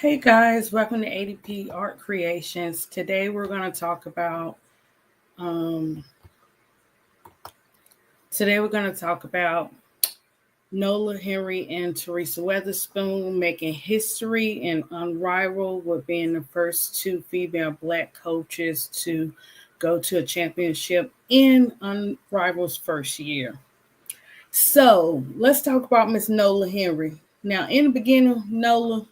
Hey guys, welcome to ADP Art Creations. Um today we're going to talk about Nola Henry and Teresa Weatherspoon making history and unrivaled with being the first two female black coaches to go to a championship in Unrival's first year. So let's talk about Miss Nola Henry. Now, in the beginning, Nola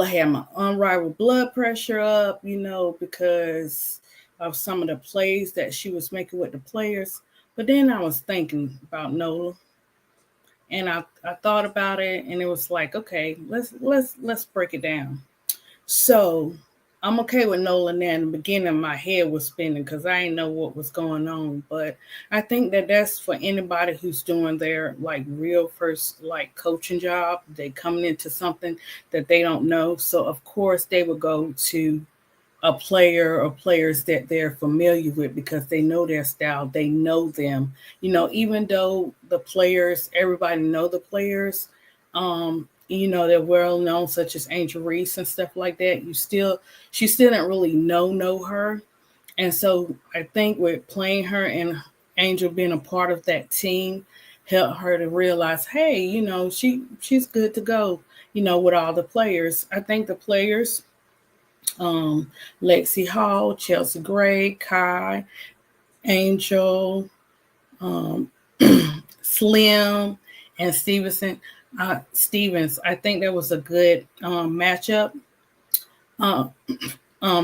had my unrivaled blood pressure up, because of some of the plays that she was making with the players. But then I was thinking about Nola, and I thought about it, and it was like, okay, let's break it down. So I'm okay with Nola now. In the beginning, my head was spinning because I didn't know what was going on. But I think that that's for anybody who's doing their like real first like coaching job. They coming into something that they don't know. So of course they would go to a player or players that they're familiar with because they know their style, they know them. Even though the players, everybody know the players, they're well known, such as Angel Reese and stuff like that. She still didn't really know her. And so I think with playing her and Angel being a part of that team helped her to realize, hey, she's good to go, with all the players. I think the players, Lexi Hall, Chelsea Gray, Kai, Angel, um, Slim, and Stevens. I think that was a good matchup uh,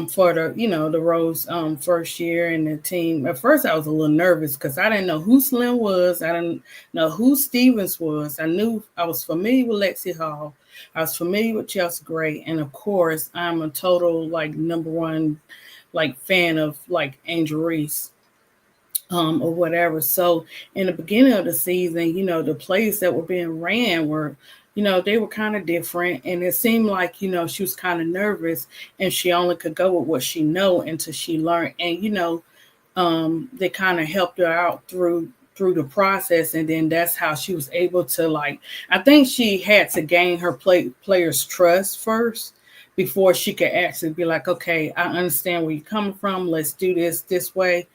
for the Rose first year in the team. At first, I was a little nervous because I didn't know who Slim was. I didn't know who Stevens was. I was familiar with Lexi Hall. I was familiar with Chelsea Gray, and of course, I'm a total like number one like fan of like Angel Reese. Or whatever. So in the beginning of the season, the plays that were being ran were, they were kind of different. And it seemed like, she was kind of nervous and she only could go with what she know until she learned. And, they kind of helped her out through the process, and then that's how she was able to like, I think she had to gain her players trust first before she could actually be like, okay, I understand where you're coming from, let's do this way,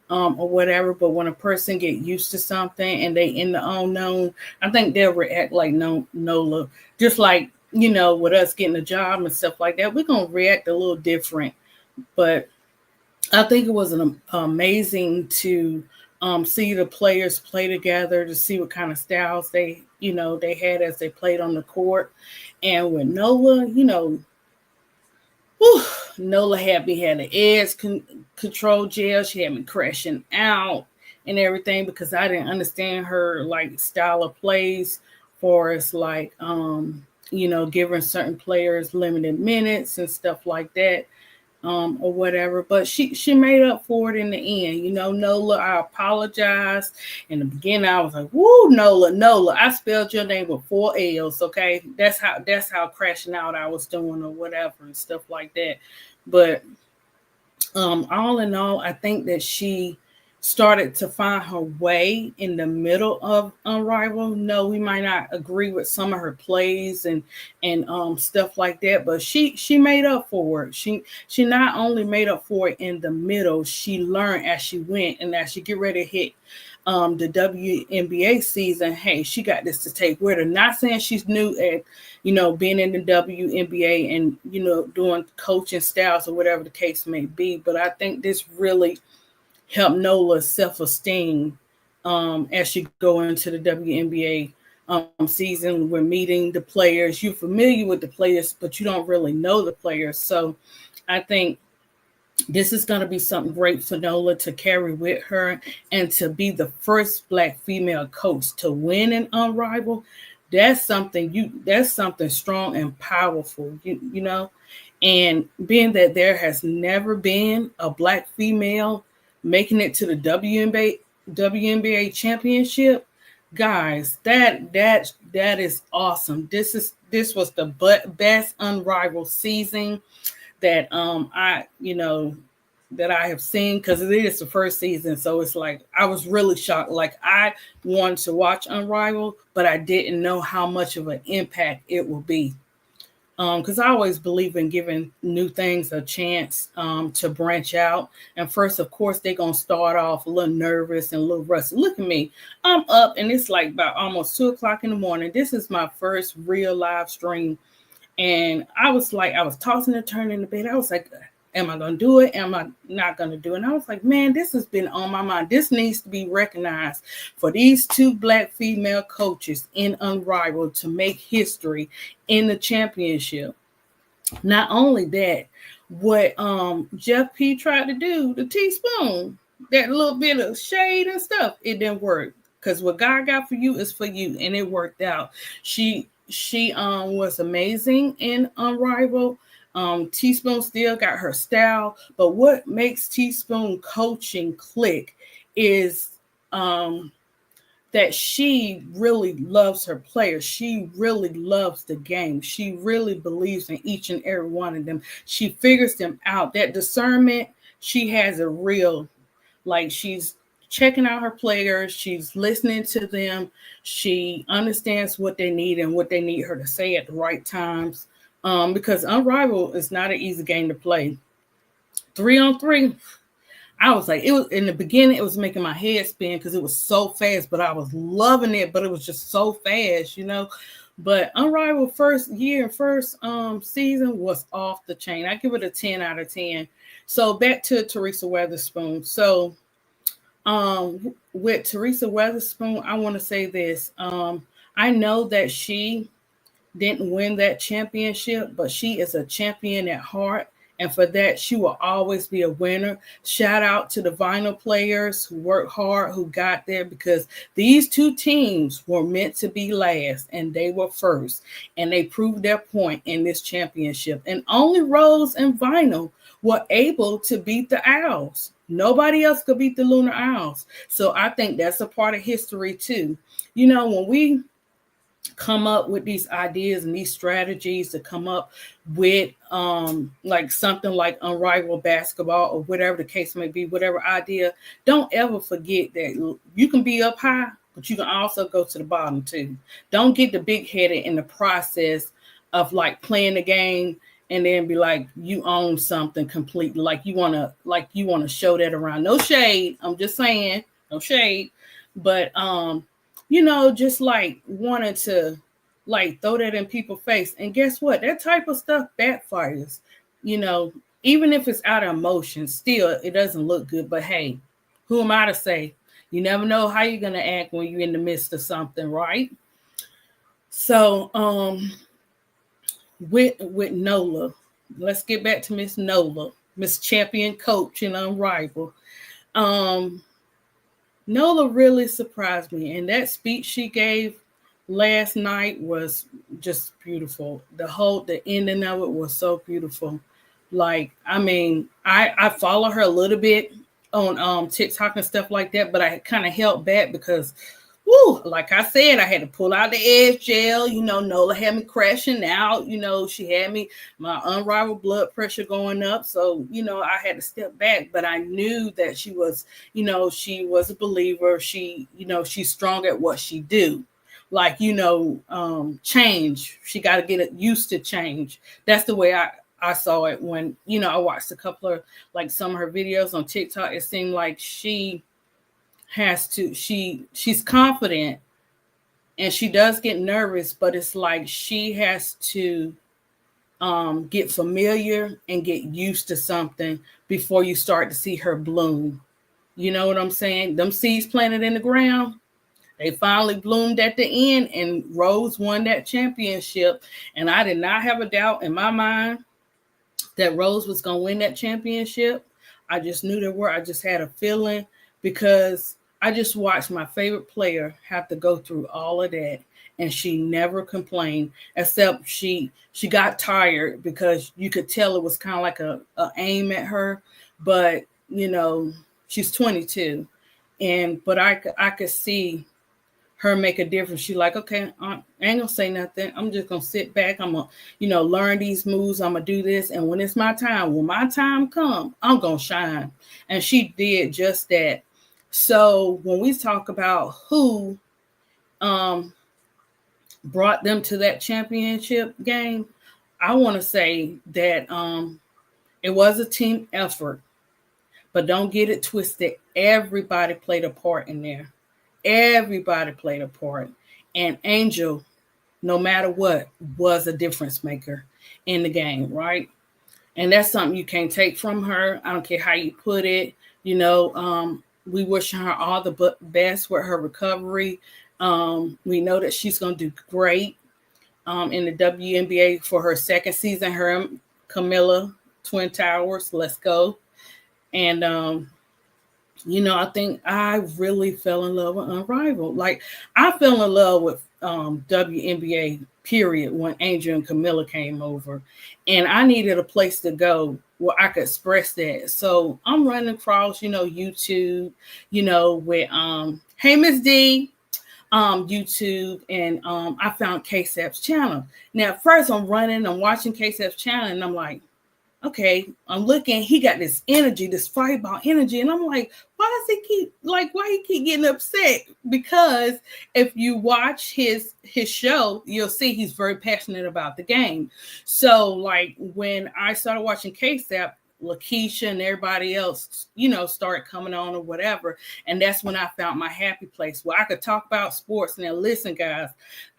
or whatever. But when a person get used to something and they in the unknown, I think they'll react like Nola. Just like, with us getting a job and stuff like that, we're gonna react a little different. But I think it was an amazing to see the players play together, to see what kind of styles they had as they played on the court. And with Nola, whew, Nola had me had the edge control gel. She had me crashing out and everything because I didn't understand her like style of plays for us, like giving certain players limited minutes and stuff like that, or whatever. But she made up for it in the end. Nola, I apologize. In the beginning, I was like, "Woo, Nola." I spelled your name with 4 L's. Okay, that's how crashing out I was doing or whatever and stuff like that. But all in all, I think that she started to find her way in the middle of Unrivaled. No, we might not agree with some of her plays and stuff like that, but she made up for it. She not only made up for it in the middle, she learned as she went, and as she get ready to hit the WNBA season, hey, she got this to take with her. Not saying she's new at, being in the WNBA and, doing coaching styles or whatever the case may be, but I think this really help Nola's self-esteem as she go into the WNBA season. We're meeting the players. You're familiar with the players, but you don't really know the players. So I think this is going to be something great for Nola to carry with her and to be the first Black female coach to win an Unrivaled. That's something strong and powerful, and being that there has never been a Black female making it to the WNBA championship, guys, that is awesome. This was the best Unrivaled season that that I have seen, because it is the first season. So it's like I was really shocked. Like, I wanted to watch Unrivaled, but I didn't know how much of an impact it will be. because I always believe in giving new things a chance to branch out. And first, of course, they're going to start off a little nervous and a little rusty. Look at me. I'm up, and it's like about almost 2 o'clock in the morning. This is my first real live stream. And I was tossing and turning in the bed. I was like, am I going to do it? Am I not going to do it? And I was like, man, this has been on my mind. This needs to be recognized for these 2 Black female coaches in Unrivaled to make history in the championship. Not only that, what Jeff P tried to do, the teaspoon, that little bit of shade and stuff, it didn't work. Because what God got for you is for you, and it worked out. She was amazing in Unrivaled. Teaspoon still got her style, but what makes Teaspoon coaching click is that she really loves her players. She really loves the game. She really believes in each and every one of them. She figures them out. That discernment, she has a real, like, she's checking out her players. She's listening to them. She understands what they need and what they need her to say at the right times. Because Unrivaled is not an easy game to play. 3-on-3, I was like, it was in the beginning, it was making my head spin because it was so fast, but I was loving it, but it was just so fast, But Unrivaled first season was off the chain. I give it a 10 out of 10. So back to Teresa Weatherspoon. So with Teresa Weatherspoon, I want to say this. I know that she didn't win that championship, but she is a champion at heart. And for that, she will always be a winner. Shout out to the vinyl players who worked hard, who got there, because these 2 teams were meant to be last and they were first. And they proved their point in this championship. And only Rose and Vinyl were able to beat the Owls. Nobody else could beat the Lunar Owls. So I think that's a part of history too. When we come up with these ideas and these strategies to come up with like something like Unrivaled basketball or whatever the case may be, whatever idea, don't ever forget that you can be up high, but you can also go to the bottom too. Don't get the big headed in the process of like playing the game and then be like you own something completely, like you want to show that around. No shade, I'm just saying, no shade, but just like wanted to like throw that in people's face. And guess what? That type of stuff backfires, even if it's out of emotion, still it doesn't look good. But hey, who am I to say? You never know how you're going to act when you're in the midst of something, right? So with Nola, let's get back to Miss Nola, Miss Champion Coach in Unrivaled. Nola really surprised me, and that speech she gave last night was just beautiful. The ending of it was so beautiful. Like, I mean, I follow her a little bit on TikTok and stuff like that, but I kind of held back because, like I said, I had to pull out the edge gel. Nola had me crashing out. She had my unrivaled blood pressure going up. So, I had to step back, but I knew that she was, she was a believer. She, she's strong at what she do. Like, change. She got to get used to change. That's the way I saw it when, I watched a couple of, like, some of her videos on TikTok. It seemed like she's confident and she does get nervous, but it's like she has to get familiar and get used to something before you start to see her bloom. You know what I'm saying? Them seeds planted in the ground, they finally bloomed at the end, and Rose won that championship. And I did not have a doubt in my mind that Rose was going to win that championship. I just knew there were. I just had a feeling because I just watched my favorite player have to go through all of that, and she never complained, except she got tired because you could tell it was kind of like a aim at her. But, she's 22, but I could see her make a difference. She like, okay, I ain't gonna say nothing. I'm just gonna sit back. I'm gonna, learn these moves. I'm gonna do this. And when it's my time, when my time comes, I'm gonna shine. And she did just that. So when we talk about who brought them to that championship game, I want to say that it was a team effort, but don't get it twisted. Everybody played a part in there. Everybody played a part. And Angel, no matter what, was a difference maker in the game, right? And that's something you can't take from her. I don't care how you put it. We wish her all the best with her recovery. We know that she's going to do great in the WNBA for her second season. Her and Camilla, Twin Towers, let's go. And, I think I really fell in love with Unrivaled. Like, I fell in love with WNBA, period, when Angel and Camilla came over. And I needed a place to go where I could express that. So I'm running across, YouTube, with, hey, Miss D, YouTube, and I found KSAP's channel. Now, at first I'm watching KSAP's channel, and I'm like, okay, I'm looking, he got this energy, this fireball energy. And I'm like, why he keep getting upset? Because if you watch his show, you'll see he's very passionate about the game. So like when I started watching KSAP, Lakeisha and everybody else, started coming on or whatever. And that's when I found my happy place where I could talk about sports. Now, listen, guys,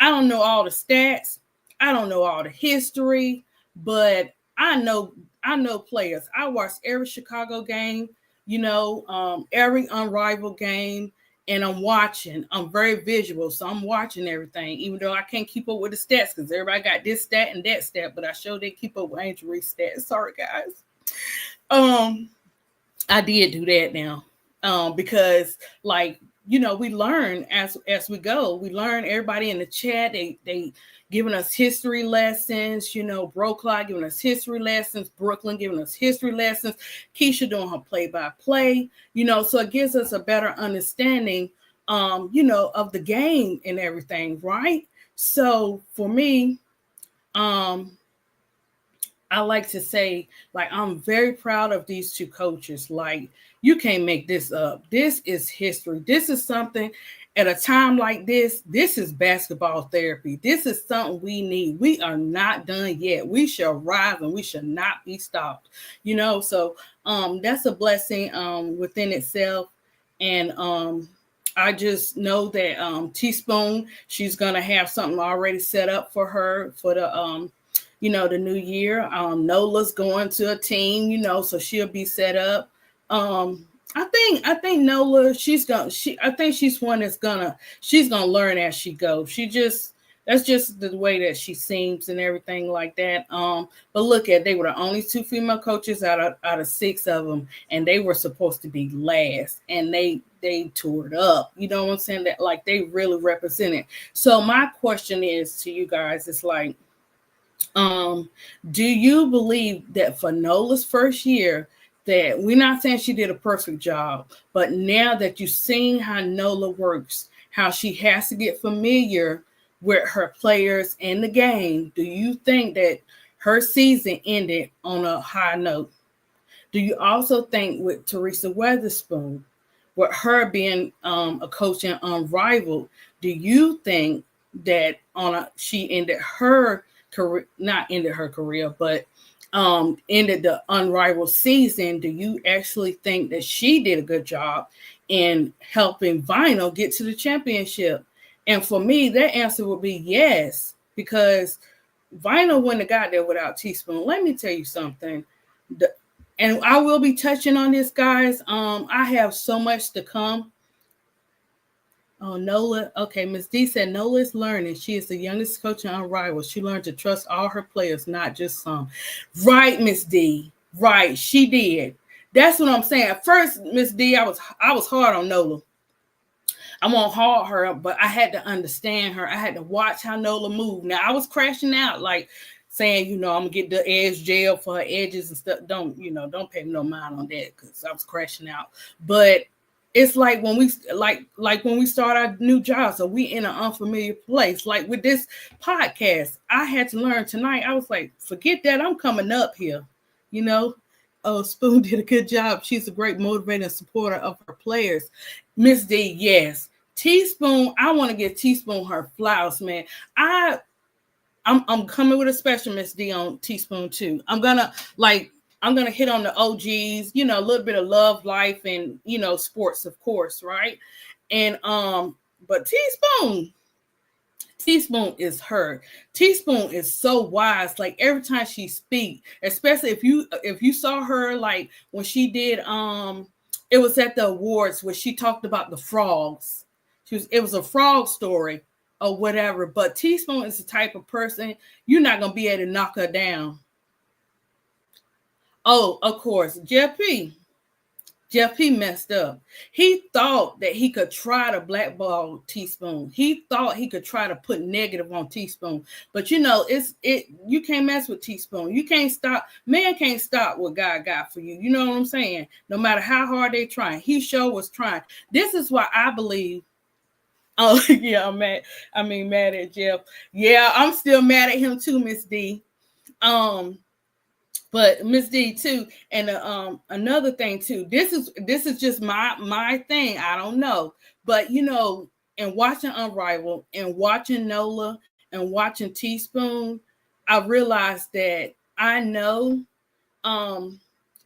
I don't know all the stats. I don't know all the history, but I know players. I watched every Chicago game, every Unrivaled game, and I'm watching. I'm very visual, so I'm watching everything, even though I can't keep up with the stats because everybody got this stat and that stat, but I sure did keep up with Angel Reese stats. Sorry, guys. I did do that now because, like, we learn as we go. We learn. Everybody in the chat, they giving us history lessons, Broclaw giving us history lessons, Brooklyn giving us history lessons, Keisha doing her play-by-play, so it gives us a better understanding, of the game and everything, right? So for me, I like to say, like, I'm very proud of these two coaches. Like, you can't make this up. This is history. This is something at a time like this. This is basketball therapy. This is something we need. We are not done yet. We shall rise and we shall not be stopped. So that's a blessing within itself. And I just know that Teaspoon, she's gonna have something already set up for her for the the new year. Nola's going to a team, so she'll be set up. I think Nola, I think she's one she's gonna learn as she goes. That's just the way that she seems and everything like that. But look they were the only two female coaches out of 6 of them, and they were supposed to be last, and they toured up. You know what I'm saying? That, like, they really represented. So my question is to you guys, it's like, do you believe that for Nola's first year, that we're not saying she did a perfect job, but now that you've seen how Nola works, how she has to get familiar with her players in the game, do you think that her season ended on a high note? Do you also think with Teresa Weatherspoon, with her being a coach in Unrivaled, do you think that she ended her career, not ended her career, but ended the Unrivaled season? Do you actually think that she did a good job in helping Vinyl get to the championship? And for me, that answer would be yes, because Vinyl wouldn't have got there without Teaspoon. Let me tell you something. And I will be touching on this, guys. I have so much to come. Oh, Nola. Okay, Ms. D said Nola is learning. She is the youngest coach in Unrivaled. She learned to trust all her players, not just some. Right, Ms. D. Right, she did. That's what I'm saying. At first, Ms. D, I was hard on Nola. I won't hard her, but I had to understand her. I had to watch how Nola moved. Now, I was crashing out, like saying, I'm gonna get the edge gel for her edges and stuff. Don't pay no mind on that, because I was crashing out. But it's like when we when we start our new job, so we in an unfamiliar place. Like with this podcast, I had to learn tonight. I was like, forget that, I'm coming up here. Oh, Spoon did a good job. She's a great motivator supporter of her players. Miss D, yes. Teaspoon, I want to give Teaspoon her flowers, man. I I'm coming with a special, Miss D, on Teaspoon too. I'm gonna hit on the OGs, you know, a little bit of love, life, and you know, sports, of course, right? And but Teaspoon is her. Teaspoon is so wise. Like every time she speak, especially if you saw her like when she did it was at the awards where she talked about the frogs. It was a frog story or whatever. But Teaspoon is the type of person you're not gonna be able to knock her down. Oh, of course, Jeff P messed up. He thought that he could try to blackball Teaspoon. He thought he could try to put negative on Teaspoon. But you know, you can't mess with Teaspoon. You can't stop. Man can't stop what God got for you. You know what I'm saying? No matter how hard they trying. He sure was trying. This is why I believe. Oh, yeah, mad at Jeff. Yeah, I'm still mad at him too, Miss D. But Miss D too, and another thing too. This is just my thing. I don't know, but you know, and watching Unrivaled and watching Nola and watching Teaspoon, I realized that I know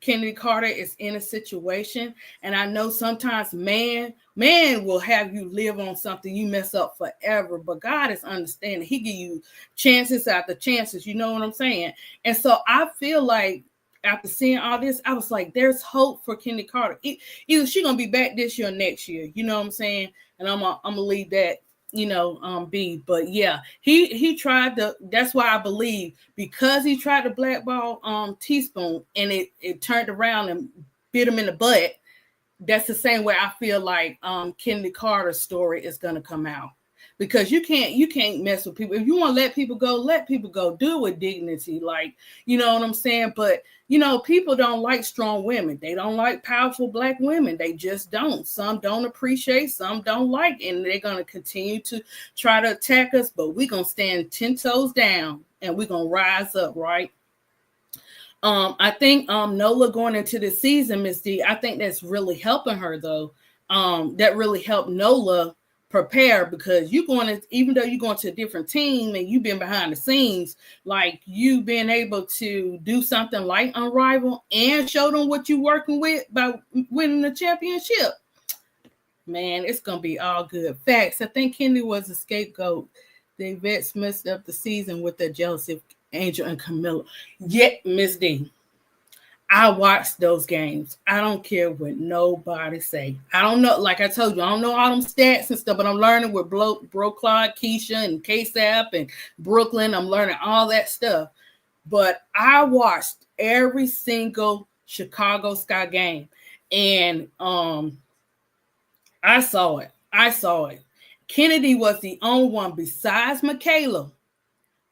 Kennedy Carter is in a situation, and I know sometimes man will have you live on something you mess up forever, but God is understanding. He give you chances after chances, you know what I'm saying? And so I feel like after seeing all this, I was like, there's hope for Kennedy Carter. Either she's gonna be back this year or next year, you know what I'm saying? And I'm gonna leave that, you know, be. But yeah, he tried to. That's why I believe, because he tried to blackball Teaspoon and it turned around and bit him in the butt. That's the same way I feel like Kennedy Carter's story is gonna come out. Because you can't mess with people. If you want to let people go, let people go. Do it with dignity, like, you know what I'm saying? But you know, people don't like strong women. They don't like powerful Black women. They just don't. Some don't appreciate, some don't like, and they're gonna continue to try to attack us. But we're gonna stand 10 toes down and we're gonna rise up, right? I think Nola going into the season, Miss D, I think that's really helping her though. That really helped Nola prepare, because you're going to, even though you're going to a different team and you've been behind the scenes, like you being able to do something like Unrivaled and show them what you're working with by winning the championship. Man, it's gonna be all good. Facts. I think Kennedy was a scapegoat. The vets messed up the season with their jealousy of Angel and Camilla. Yet, Miss D, I watched those games. I don't care what nobody say. I don't know. Like I told you, I don't know all them stats and stuff, but I'm learning with Bro Clyde, Keisha, and KSAP and Brooklyn. I'm learning all that stuff. But I watched every single Chicago Sky game, and I saw it. Kennedy was the only one besides Michaela,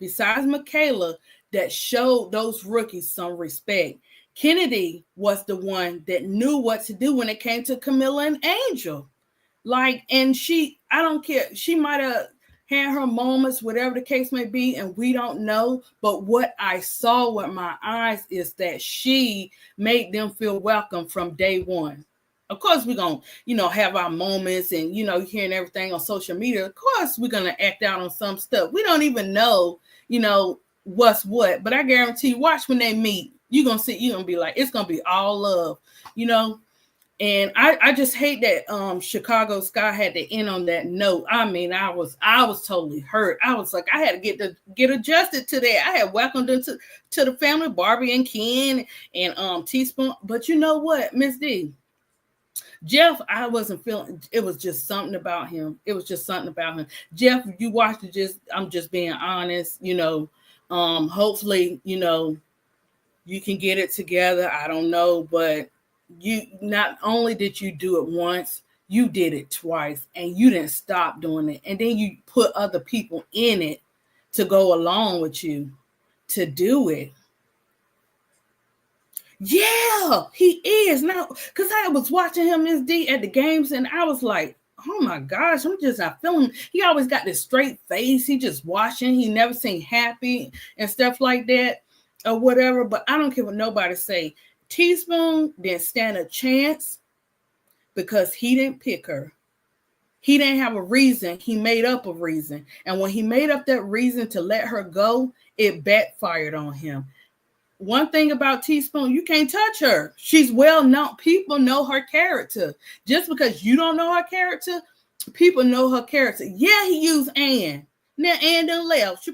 that showed those rookies some respect. Kennedy was the one that knew what to do when it came to Camilla and Angel. Like, and I don't care. She might have had her moments, whatever the case may be, and we don't know. But what I saw with my eyes is that she made them feel welcome from day one. Of course, we're going to, have our moments and, hearing everything on social media. Of course, we're going to act out on some stuff. We don't even know, what's what. But I guarantee you, watch when they meet. You're going to be like, it's going to be all love, And I just hate that Chicago Sky had to end on that note. I mean, I was totally hurt. I was like, I had to get adjusted to that. I had welcomed them to the family, Barbie and Ken and Teaspoon. But you know what, Miss D? Jeff, I wasn't feeling, it was just something about him. Jeff, you watched it, I'm just being honest, hopefully, you can get it together. I don't know, but you, not only did you do it once, you did it twice, and you didn't stop doing it. And then you put other people in it to go along with you to do it. Yeah, he is now, because I was watching him, Miss D, at the games, and I was like, oh my gosh, I'm just not feeling. He always got this straight face. He just watching. He never seemed happy and stuff like that or whatever. But I don't care what nobody say. Teaspoon didn't stand a chance because he didn't pick her. He didn't have a reason. He made up a reason. And when he made up that reason to let her go, it backfired on him. One thing about Teaspoon, you can't touch her. She's well known. People know her character. Just because you don't know her character, people know her character. Yeah, he used Ann. Now Ann done left. She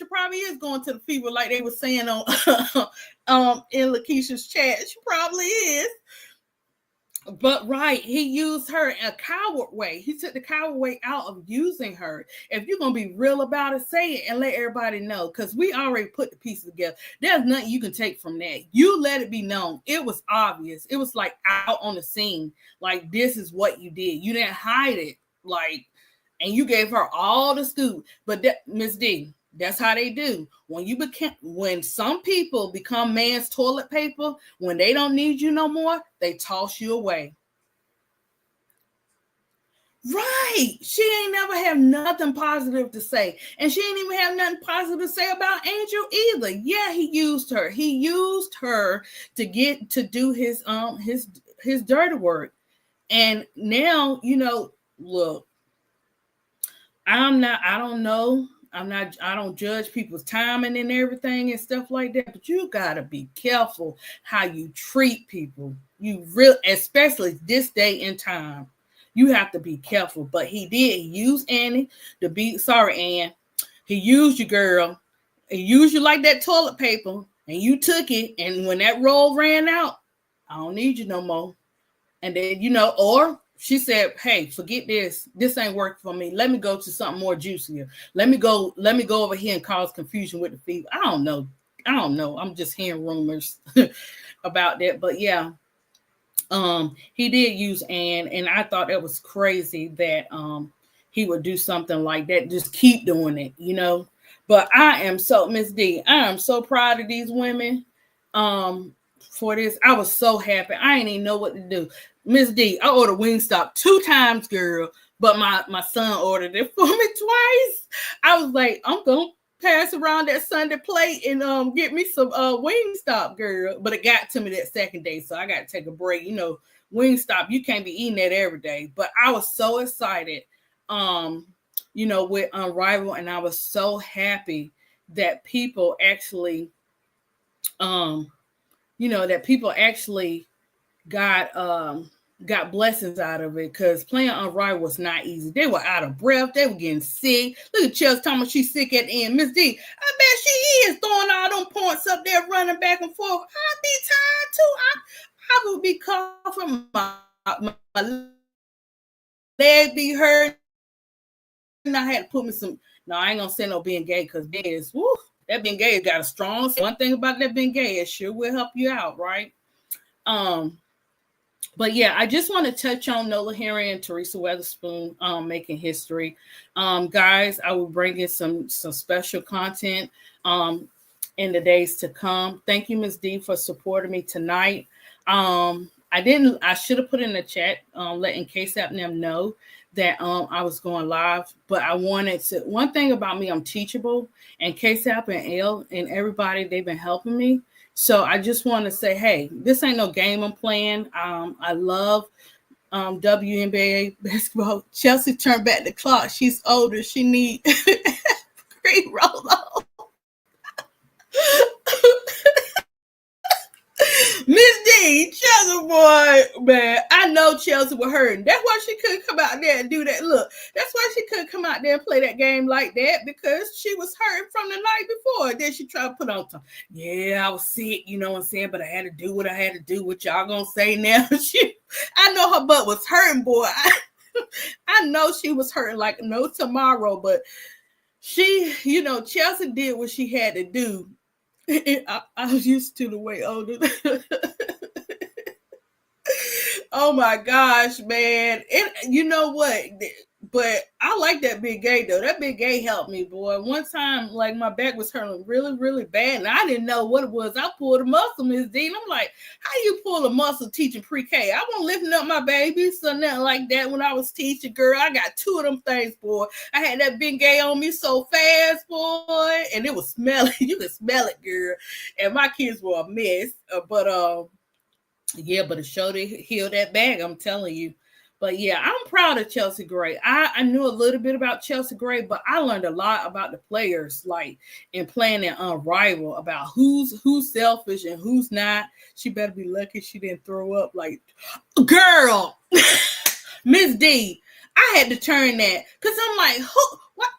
probably is going to the fever like they were saying on in Lakeisha's chat. She probably is. But right, he used her in a coward way. He took the coward way out of using her. If you're gonna be real about it, say it and let everybody know. Because we already put the pieces together. There's nothing you can take from that. You let it be known. It was obvious. It was like out on the scene. Like, this is what you did. You didn't hide it. Like, and you gave her all the scoop. But that, Miss D, that's how they do. When some people become man's toilet paper, when they don't need you no more, they toss you away. Right. She ain't never have nothing positive to say. And she ain't even have nothing positive to say about Angel either. Yeah, he used her. He used her to get to do his dirty work. And now, look, I don't judge people's timing and everything and stuff like that, but you gotta be careful how you treat people. Especially this day and time, you have to be careful. But he did use Annie to be sorry, Ann. He used you, girl. He used you like that toilet paper, and you took it. And when that roll ran out, I don't need you no more. And then or she said, hey, forget this. This ain't working for me. Let me go to something more juicier. Let me go over here and cause confusion with the fever. I don't know. I'm just hearing rumors about that. But yeah, he did use Ann, and I thought that was crazy that he would do something like that. Just keep doing it, But I am Miss D, I am so proud of these women for this. I was so happy. I didn't even know what to do. Miss D, I ordered Wingstop 2 times, girl, but my son ordered it for me twice. I was like, I'm going to pass around that Sunday plate and get me some Wingstop, girl. But it got to me that second day, so I got to take a break. Wingstop, you can't be eating that every day. But I was so excited, with Unrivaled, and I was so happy that people actually, got blessings out of it, because playing Unrivaled was not easy. They were out of breath. They were getting sick. Look at Chelsea talking about she's sick at the end. Miss D, I bet she is throwing all them points up there, running back and forth. I'd be tired too. I would be coughing. My leg be hurt. And I had to put me some. No, I ain't gonna say no being gay, because that is, woo, that being gay got a strong. One thing about that being gay, it sure will help you out, right? But yeah, I just want to touch on Nola Henry and Teresa Weatherspoon making history. Guys, I will bring in some special content in the days to come. Thank you, Ms. D, for supporting me tonight. I should have put in the chat, letting KSAP and them know that I was going live, but I wanted to. One thing about me, I'm teachable, and KSAP and L and everybody, they've been helping me. So I just want to say, hey, this ain't no game I'm playing. I love WNBA basketball. Chelsea turned back the clock. She's older. She need great roll. Miss D, Chelsea boy, man, I know Chelsea was hurting. That's why she couldn't come out there and do that. Look, that's why she couldn't come out there and play that game like that, because she was hurting from the night before. Then she tried to put on time. Yeah, I was sick, you know what I'm saying, but I had to do what I had to do. What y'all gonna say now? I know her butt was hurting, boy. I know she was hurting like no tomorrow, but she, Chelsea did what she had to do. I was used to the way older. Oh my gosh, man. You know what? But I like that big gay though. That big gay helped me, boy. One time, like, my back was hurting really, really bad, and I didn't know what it was. I pulled a muscle, Miss Dean. I'm like, how you pull a muscle teaching pre-K? I wasn't lifting up my babies or nothing like that when I was teaching, girl. I got 2 of them things, boy. I had that big gay on me so fast, boy, and it was smelling. You could smell it, girl. And my kids were a mess, but it showed to heal that bag, I'm telling you. But yeah, I'm proud of Chelsea Gray. I knew a little bit about Chelsea Gray, but I learned a lot about the players, like in playing in Unrivaled, about who's selfish and who's not. She better be lucky she didn't throw up. Like, girl, Miss D, I had to turn that because I'm like, who? What?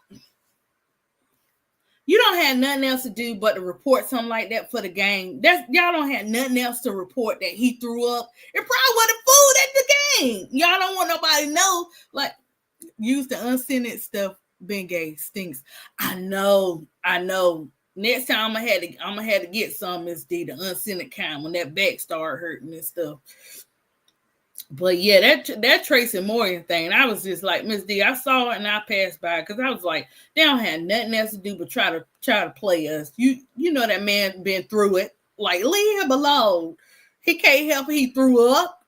You don't have nothing else to do but to report something like that for the game. Y'all don't have nothing else to report that he threw up. It probably wasn't food at the game. Y'all don't want nobody to know. Like, use the unscented stuff. Bengay stinks. I know. Next time I'm gonna have to get some, Miss D, the unscented kind, when that back started hurting and stuff. But yeah, that Tracy Morgan thing, I was just like, Miss D, I saw it and I passed by because I was like, they don't have nothing else to do but try to play us. You know that man been through it. Like, leave him alone. He can't help it. He threw up.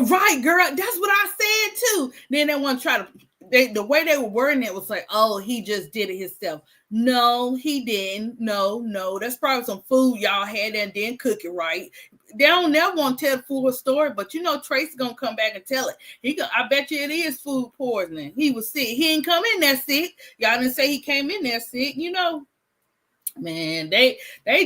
Right, girl. That's what I said too. Then they want to try to. The way they were wording it was like, oh, he just did it himself. No, he didn't. No. That's probably some food y'all had and didn't cook it right. They don't never want to tell the full story, but you know Tracy's gonna come back and tell it. I bet you it is food poisoning. He was sick. He didn't come in there sick. Y'all didn't say he came in there sick. You know, man, they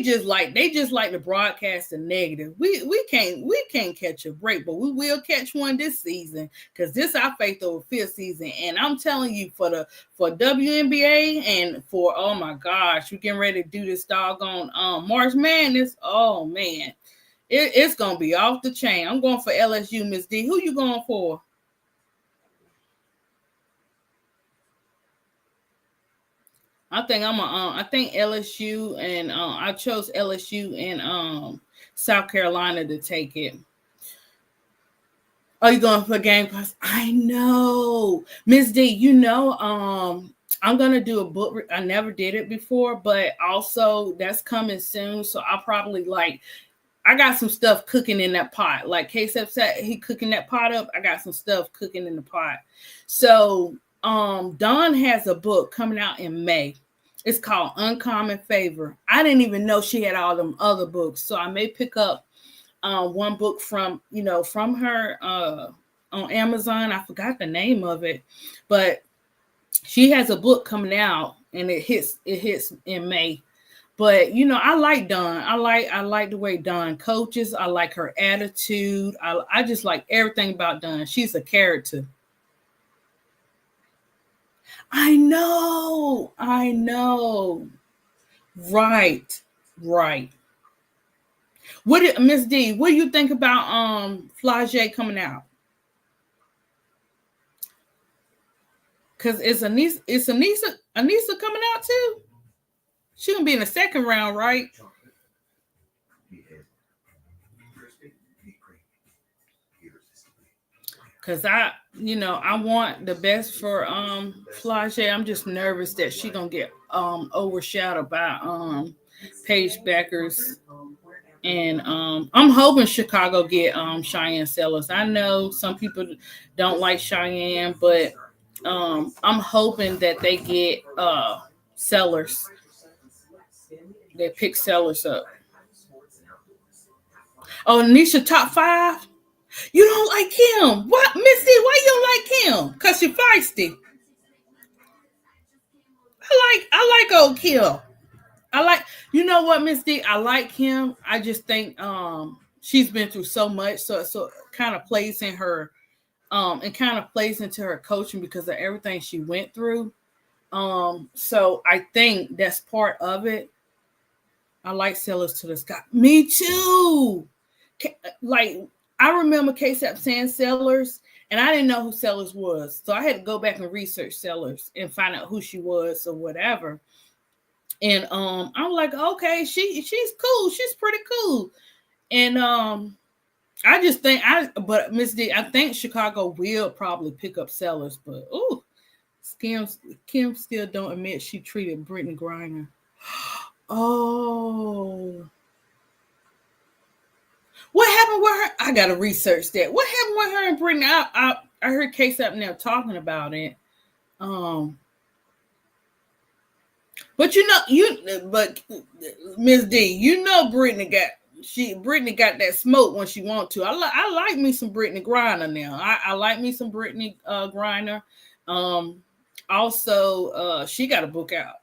just like to broadcast the negative. We can't catch a break, but we will catch one this season because this our faith over fifth season. And I'm telling you, for WNBA and for, oh my gosh, we're getting ready to do this doggone March Madness. Oh man, it's gonna be off the chain. I'm going for LSU, Miss D. Who you going for? I think I think LSU, and I chose LSU and South Carolina to take it. Are you going for Game Pass? I know, Miss D. You know, I'm gonna do a book. I never did it before, but also that's coming soon. So I'll probably I got some stuff cooking in that pot. Like KSF said, he cooking that pot up. I got some stuff cooking in the pot. So Dawn has a book coming out in May. It's called Uncommon Favor. I didn't even know she had all them other books. So I may pick up one book from her on Amazon. I forgot the name of it, but she has a book coming out and it hits in May. But you know, I like Dawn. I like the way Dawn coaches. I like her attitude. I just like everything about Dawn. She's a character. I know. Right. Miss D, what do you think about Flage coming out? Cause it's Anissa coming out too. She gonna be in the second round, right? Cause I want the best for Flage. I'm just nervous that she gonna get overshadowed by Paige Beckers. And I'm hoping Chicago get Cheyenne Sellers. I know some people don't like Cheyenne, but I'm hoping that they get Sellers. They pick Sellers up. Oh, Nisha, top 5? You don't like him? What, Missy? Why you don't like him? Cause you're feisty. I like old Kim. You know what, Miss D? I like him. I just think she's been through so much, so it kind of plays in her, and kind of plays into her coaching because of everything she went through. So I think that's part of it. I like Sellers to the sky. Me too. Like, I remember KSAP saying Sellers, and I didn't know who Sellers was. So I had to go back and research Sellers and find out who she was or whatever. And I'm like, okay, she's cool. She's pretty cool. And I just think but Miss D, I think Chicago will probably pick up Sellers, but Kim still don't admit she treated Brittany Griner. Oh. What happened with her? I gotta research that. What happened with her and Brittany? I heard Case up now talking about it. But Miss D, Brittany Brittany got that smoke when she want to. I like me some Brittany Griner now. I like me some Brittany Griner. Also, she got a book out,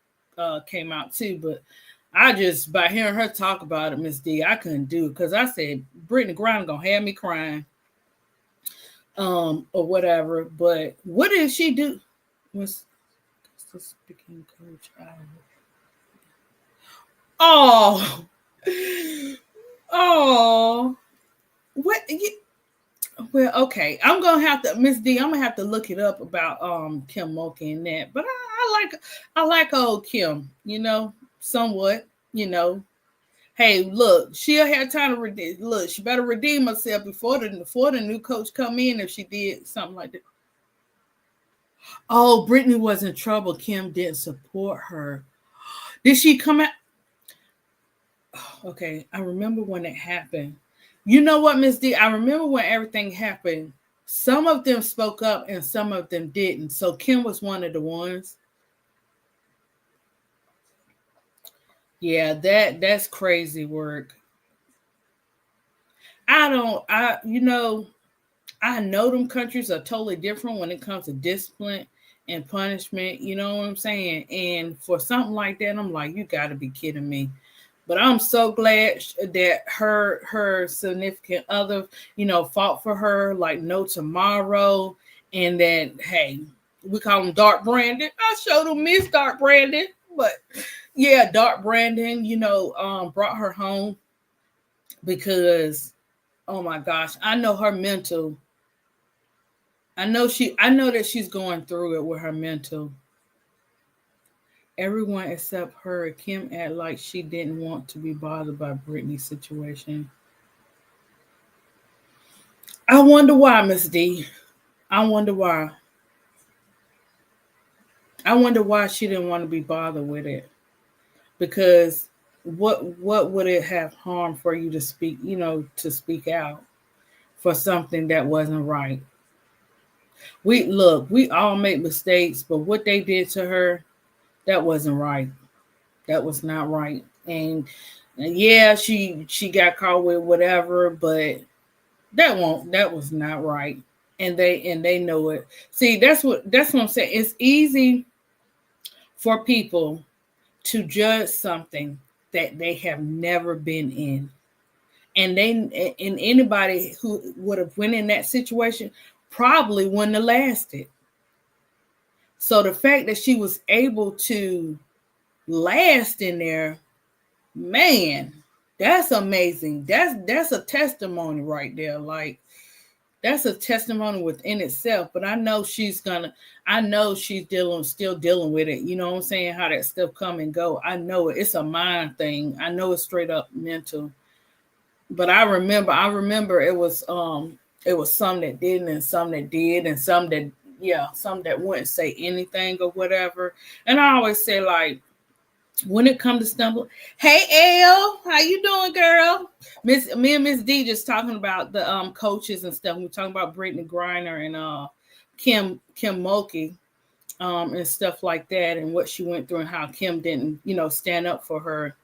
came out too, but I just, by hearing her talk about it, Miss D, I couldn't do it because I said Brittany Griner gonna have me crying, or whatever. But what did she do? Was the speaking coach? Oh, oh, what? Well, okay. I'm gonna have to, Miss D. I'm gonna have to look it up about Kim Mulkey and that. But I like old Kim. Somewhat. Hey, look, she'll have time to redeem. Look, she better redeem herself before the new coach come in if she did something like that. Oh, Brittany was in trouble. Kim didn't support her. Did she come out? Okay, I remember when it happened. You know what, Miss D? I remember when everything happened. Some of them spoke up and some of them didn't. So Kim was one of the ones. Yeah, that's crazy work. I know them countries are totally different when it comes to discipline and punishment. You know what I'm saying? And for something like that, I'm like, you got to be kidding me. But I'm so glad that her significant other, fought for her like no tomorrow, and that, hey, we call him Dark Brandon. I showed him Miss Dark Brandon, but yeah, Dark Brandon, brought her home because, oh my gosh, I know her mental. I know that she's going through it with her mental. Everyone except her, Kim, act like she didn't want to be bothered by Brittany's situation. I wonder why, Miss D. I wonder why. I wonder why she didn't want to be bothered with it. Because what would it have harmed for you to speak out for something that wasn't right? We all make mistakes, but what they did to her, that wasn't right. That was not right. And yeah, she got caught with whatever, but that was not right. And they know it. See, that's what I'm saying. It's easy for people to judge something that they have never been in. And anybody who would have went in that situation probably wouldn't have lasted. So the fact that she was able to last in there, man, that's amazing. That's a testimony right there. Like, that's a testimony within itself. But I know she's still dealing with it. You know what I'm saying? How that stuff come and go. I know it. It's a mind thing. I know it's straight up mental. But I remember it was some that didn't and some that did and some that wouldn't say anything or whatever. And I always say, like, when it comes to stumble, hey L, how you doing, girl? Me and Miss D just talking about the coaches and stuff. We're talking about Brittany Griner and Kim Mulkey, and stuff like that, and what she went through and how Kim didn't, stand up for her.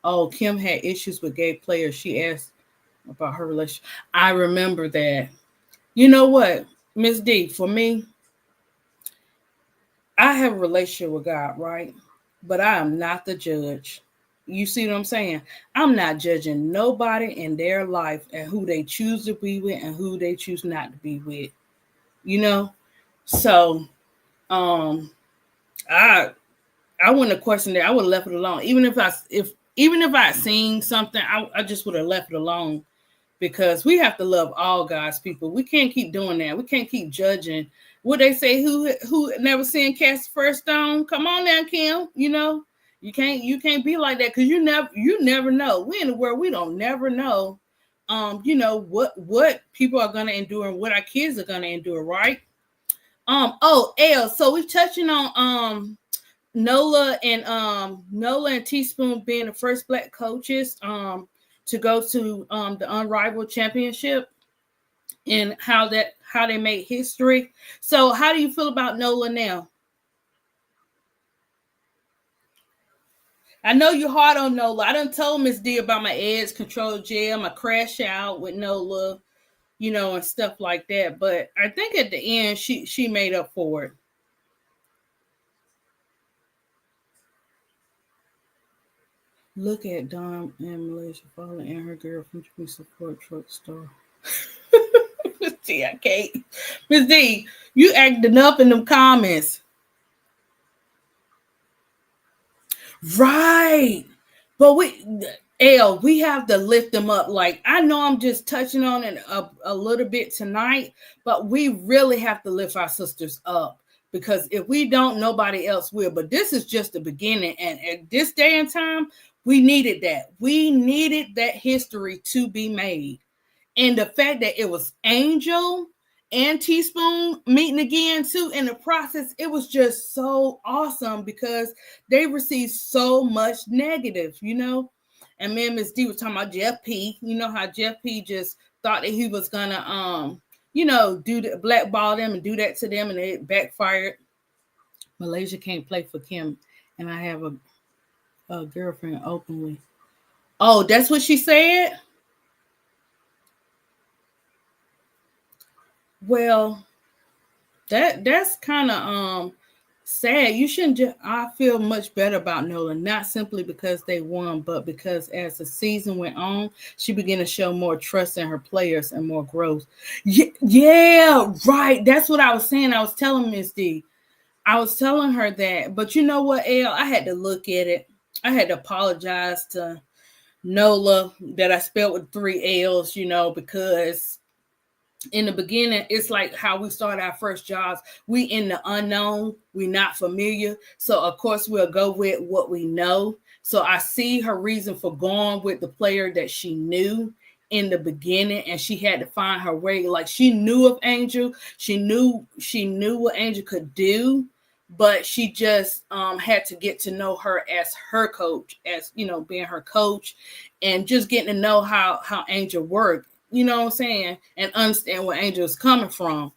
Oh, Kim had issues with gay players. She asked about her relationship. I remember that. You know what, Miss D, for me, I have a relationship with God, right? But I am not the judge. You see what I'm saying? I'm not judging nobody in their life and who they choose to be with and who they choose not to be with. So I wouldn't have questioned it. I would have left it alone. Even if I seen something, I just would have left it alone, because we have to love all God's people. We can't keep doing that. We can't keep judging. What they say, who never seen cast the first stone? Come on now, Kim. You can't be like that, because you never know. We in the world, we don't never know. What people are gonna endure and what our kids are gonna endure, right? L. So we're touching on Nola and Teaspoon being the first Black coaches to go to the Unrivaled Championship, and how they made history. So how do you feel about Nola now? I know you're hard on Nola. I done told Miss D about my edge control gel, my crash out with Nola, and stuff like that. But I think at the end she made up for it. Look at Dom and Malaysia falling and her girlfriend to be support truck star. Miss D, I can't. Miss D, you acting up in them comments. Right. But we have to lift them up. Like, I know I'm just touching on it a little bit tonight, but we really have to lift our sisters up, because if we don't, nobody else will. But this is just the beginning. And at this day and time, we needed that. We needed that history to be made. And the fact that it was Angel and Teaspoon meeting again too in the process, it was just so awesome, because they received so much negative, And me and Miss D were talking about Jeff P. You know how Jeff P just thought that he was gonna do the blackball them and do that to them, and it backfired. Malaysia can't play for Kim, and I have a girlfriend openly. Oh, that's what she said? Well, that's kind of sad. You shouldn't just. I feel much better about Nola, not simply because they won, but because as the season went on, she began to show more trust in her players and more growth. Yeah, right. That's what I was saying. I was telling Miss D. I was telling her that. But you know what, Elle? I had to look at it. I had to apologize to Nola that I spelled with 3 L's, because in the beginning, it's like how we start our first jobs. We in the unknown, we not familiar. So of course we'll go with what we know. So I see her reason for going with the player that she knew in the beginning, and she had to find her way. Like, she knew of Angel, she knew what Angel could do, but she just had to get to know her as her coach, as being her coach, and just getting to know how Angel worked. You know what I'm saying? And understand where Angel is coming from.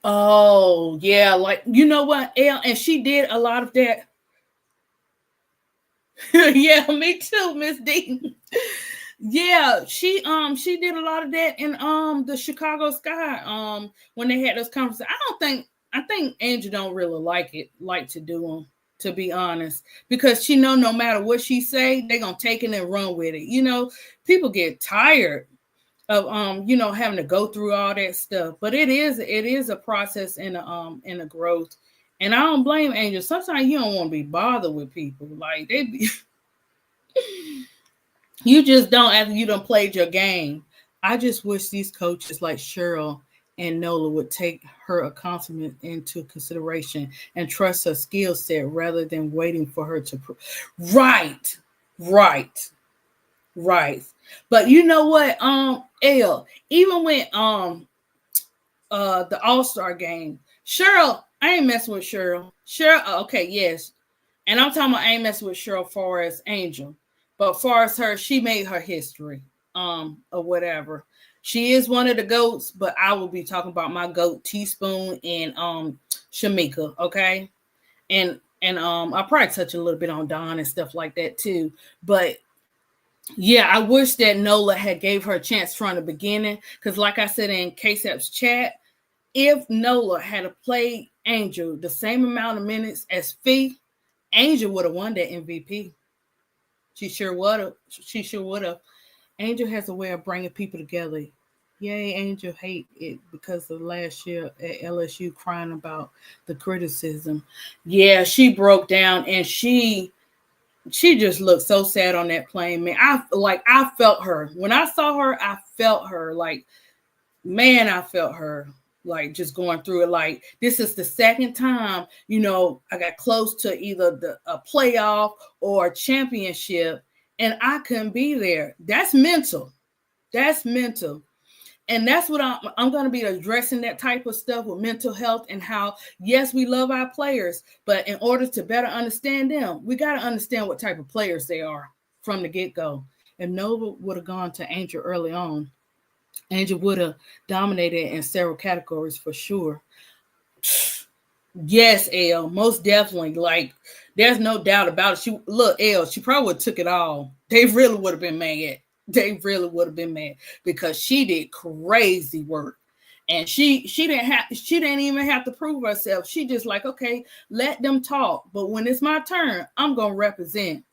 Oh, yeah. Like, you know what, Elle? And she did a lot of that. Yeah, me too, Miss D. Yeah, she did a lot of that in the Chicago Sky when they had those conferences. I think Angel don't really like to do them, to be honest, because she know no matter what she say, they gonna take it and run with it. People get tired of having to go through all that stuff, but it is a process in a growth, and I don't blame Angel. Sometimes you don't want to be bothered with people, like they be. You just don't, after you done played your game. I just wish these coaches like Cheryl and Nola would take her accomplishment into consideration and trust her skill set rather than waiting for her to. Right, right, right. But you know what, Elle, even when the All-Star game, Cheryl, I ain't messing with Cheryl. Cheryl, okay, yes. And I'm talking about I ain't messing with Cheryl far as Angel. But far as her, she made her history, or whatever. She is one of the goats, but I will be talking about my goat, Teaspoon and Shamika, okay? And I'll probably touch a little bit on Dawn and stuff like that too. But yeah, I wish that Nola had gave her a chance from the beginning. Because like I said in KSAP's chat, if Nola had played Angel the same amount of minutes as Fee, Angel would have won that MVP. She sure would have. She sure would have. Angel has a way of bringing people together. Yay, Angel hate it because of last year at LSU crying about the criticism. Yeah, she broke down and she just looked so sad on that plane, man. I felt her. When I saw her, I felt her. Like, man, I felt her. Like, just going through it. Like, this is the second time, I got close to either a playoff or a championship, and I couldn't be there. That's mental. That's mental. And that's what I'm going to be addressing, that type of stuff with mental health, and how, yes, we love our players, but in order to better understand them, we got to understand what type of players they are from the get-go. If Nova would have gone to Angel early on, Angel would have dominated in several categories for sure. Yes, L, most definitely. Like, there's no doubt about it. She look, L, she probably would have took it all. They really would have been mad. They really would have been mad because she did crazy work. And she didn't even have to prove herself. She just like, okay, let them talk. But when it's my turn, I'm gonna represent.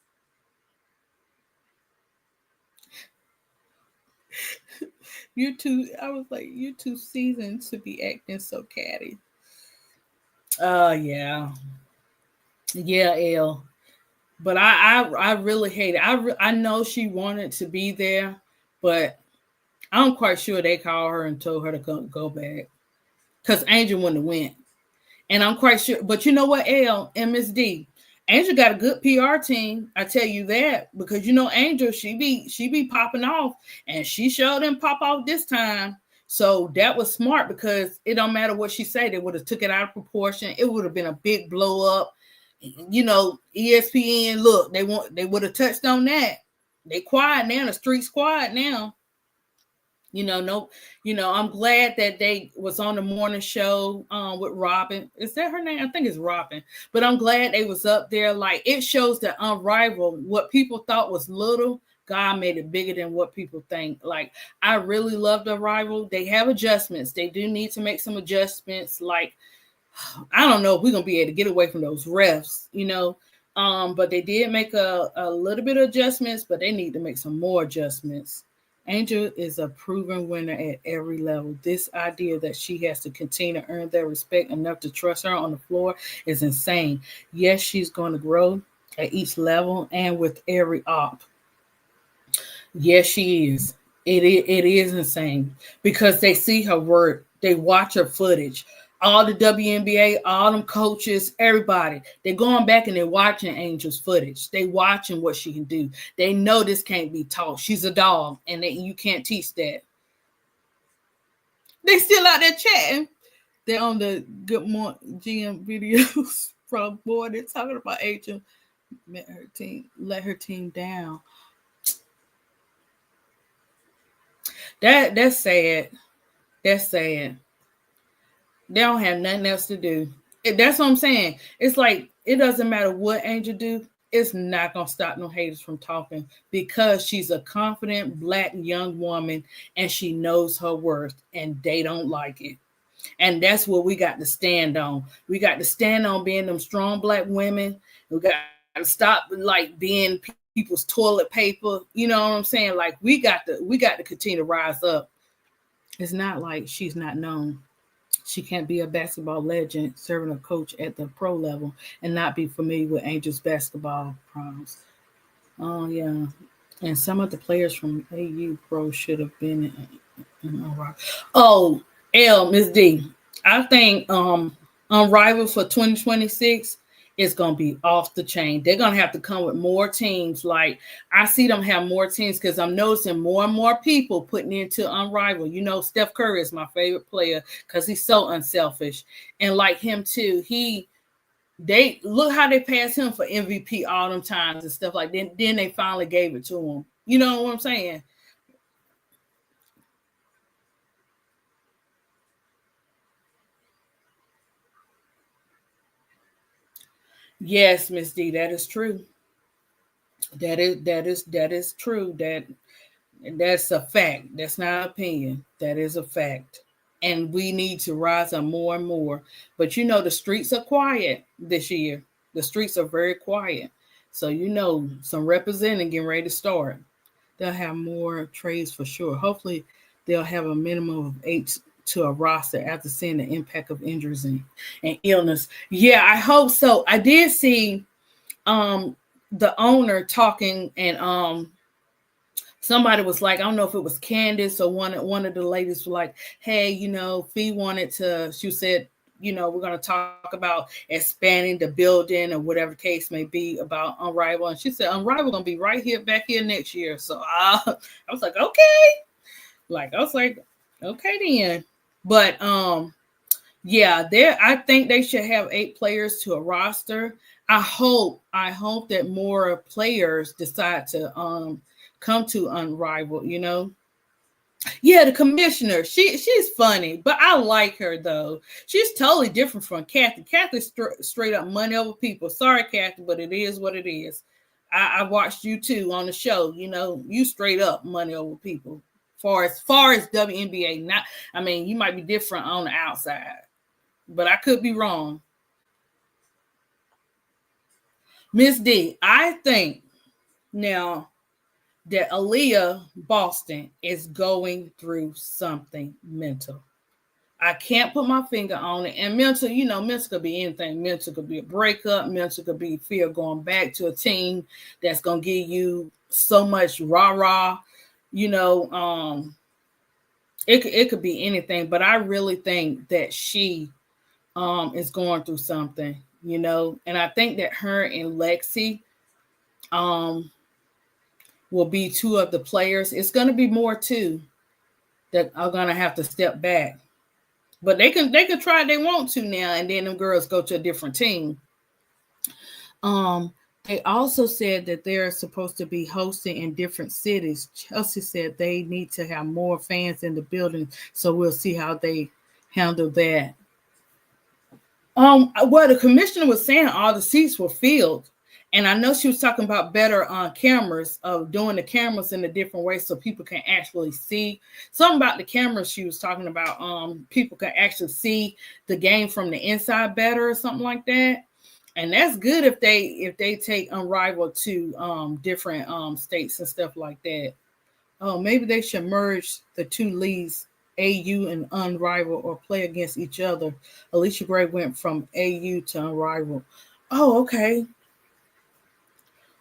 You two, I was like, you too seasoned to be acting so catty. Yeah. Yeah, L. But I really hate it. I know she wanted to be there, but I'm quite sure they called her and told her to go back because Angel wouldn't have went. And I'm quite sure. But you know what, L, MSD, Angel got a good PR team. I tell you that because you know Angel, she be popping off, and she sure didn't pop off this time. So that was smart because it don't matter what she said. They would have took it out of proportion. It would have been a big blow up. You know, ESPN, look, they would have touched on that. They quiet now, the streets quiet now. You know, no, I'm glad that they was on the morning show with Robin. Is that her name? I think it's Robin. But I'm glad they was up there. Like, it shows that Unrivaled, what people thought was little, God made it bigger than what people think. Like, I really love the Unrivaled. They have adjustments. They do need to make some adjustments. Like, I don't know if we're gonna be able to get away from those refs, but they did make a little bit of adjustments, but they need to make some more adjustments. Angel is a proven winner at every level. This idea that she has to continue to earn their respect enough to trust her on the floor is insane. Yes, she's going to grow at each level and with every op. Yes, she is. It is insane because they see her work. They watch her footage. All the WNBA, all them coaches, everybody, they're going back and they're watching Angel's footage. They watching what she can do. They know this can't be taught. She's a dog, and you can't teach that. They still out there chatting. They're on the Good Morning GM videos from boy. They're talking about Angel let her team down. That's sad. That's sad. They don't have nothing else to do. That's what I'm saying. It's like, it doesn't matter what Angel do. It's not going to stop no haters from talking because she's a confident Black young woman and she knows her worth, and they don't like it. And that's what we got to stand on. We got to stand on being them strong Black women. We got to stop like being people's toilet paper. You know what I'm saying? Like, we got to continue to rise up. It's not like she's not known. She can't be a basketball legend serving a coach at the pro level and not be familiar with Angels basketball proms. Oh, yeah. And some of the players from AU Pro should have been in Oh, Miss D. I think Unrivaled for 2026 is going to be off the chain. They're going to have to come with more teams. Like, I see them have more teams because I'm noticing more and more people putting into Unrivaled. You know, Steph Curry is my favorite player because he's so unselfish. And like him too, they look how they passed him for MVP all them times and stuff like that. Then they finally gave it to him. You know what I'm saying? Yes, Miss D, that is true. That is true. That's a fact. That's not an opinion. That is a fact. And we need to rise up more and more. But you know, the streets are quiet this year. The streets are very quiet. So you know, some representing getting ready to start. They'll have more trades for sure. Hopefully, they'll have a minimum of 8 to a roster after seeing the impact of injuries and illness. Yeah, I hope so. I did see the owner talking, and somebody was like, I don't know if it was Candace or one of the ladies was like, hey, Fee wanted to, she said, we're going to talk about expanding the building or whatever the case may be about Unrivaled. And she said, Unrivaled going to be right here, back here next year. So I was like, okay. Okay then. But yeah, I think they should have 8 players to a roster. I hope that more players decide to come to Unrivaled, you know. Yeah, the commissioner. She's funny, but I like her though. She's totally different from Kathy. Kathy's straight up money over people. Sorry, Kathy, but it is what it is. I watched you too on the show. You know, you straight up money over people. Far as WNBA, not. I mean, you might be different on the outside, but I could be wrong. Miss D, I think now that Aaliyah Boston is going through something mental. I can't put my finger on it. And mental, you know, mental could be anything. Mental could be a breakup. Mental could be fear going back to a team that's going to give you so much rah-rah. You know, it could be anything. But I really think that she is going through something, you know. And I think that her and Lexi will be two of the players. It's going to be more too that are going to have to step back. But they can try if they want to now, and then them girls go to a different team. They also said that they're supposed to be hosting in different cities. Chelsea said they need to have more fans in the building, so we'll see how they handle that. Well, the commissioner was saying all the seats were filled. And I know she was talking about better on cameras, of doing the cameras in a different way so people can actually see. Something about the cameras she was talking about, people can actually see the game from the inside better or something like that. And that's good if they take Unrivaled to different states and stuff like that. Oh, maybe they should merge the two leagues, AU and Unrivaled, or play against each other. Alicia Gray went from AU to Unrivaled. Oh, okay.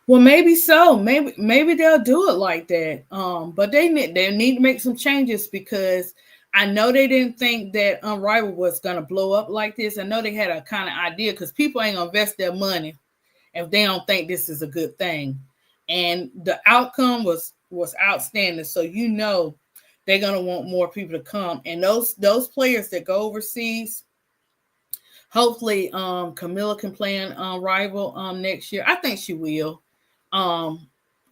Well, maybe so. Maybe they'll do it like that. But they need to make some changes, because I know they didn't think that Unrivaled was gonna blow up like this. I know they had a kind of idea, because people ain't gonna invest their money if they don't think this is a good thing. And the outcome was outstanding. So you know they're gonna want more people to come. And those players that go overseas, hopefully Camilla can play in Unrivaled next year. I think she will. I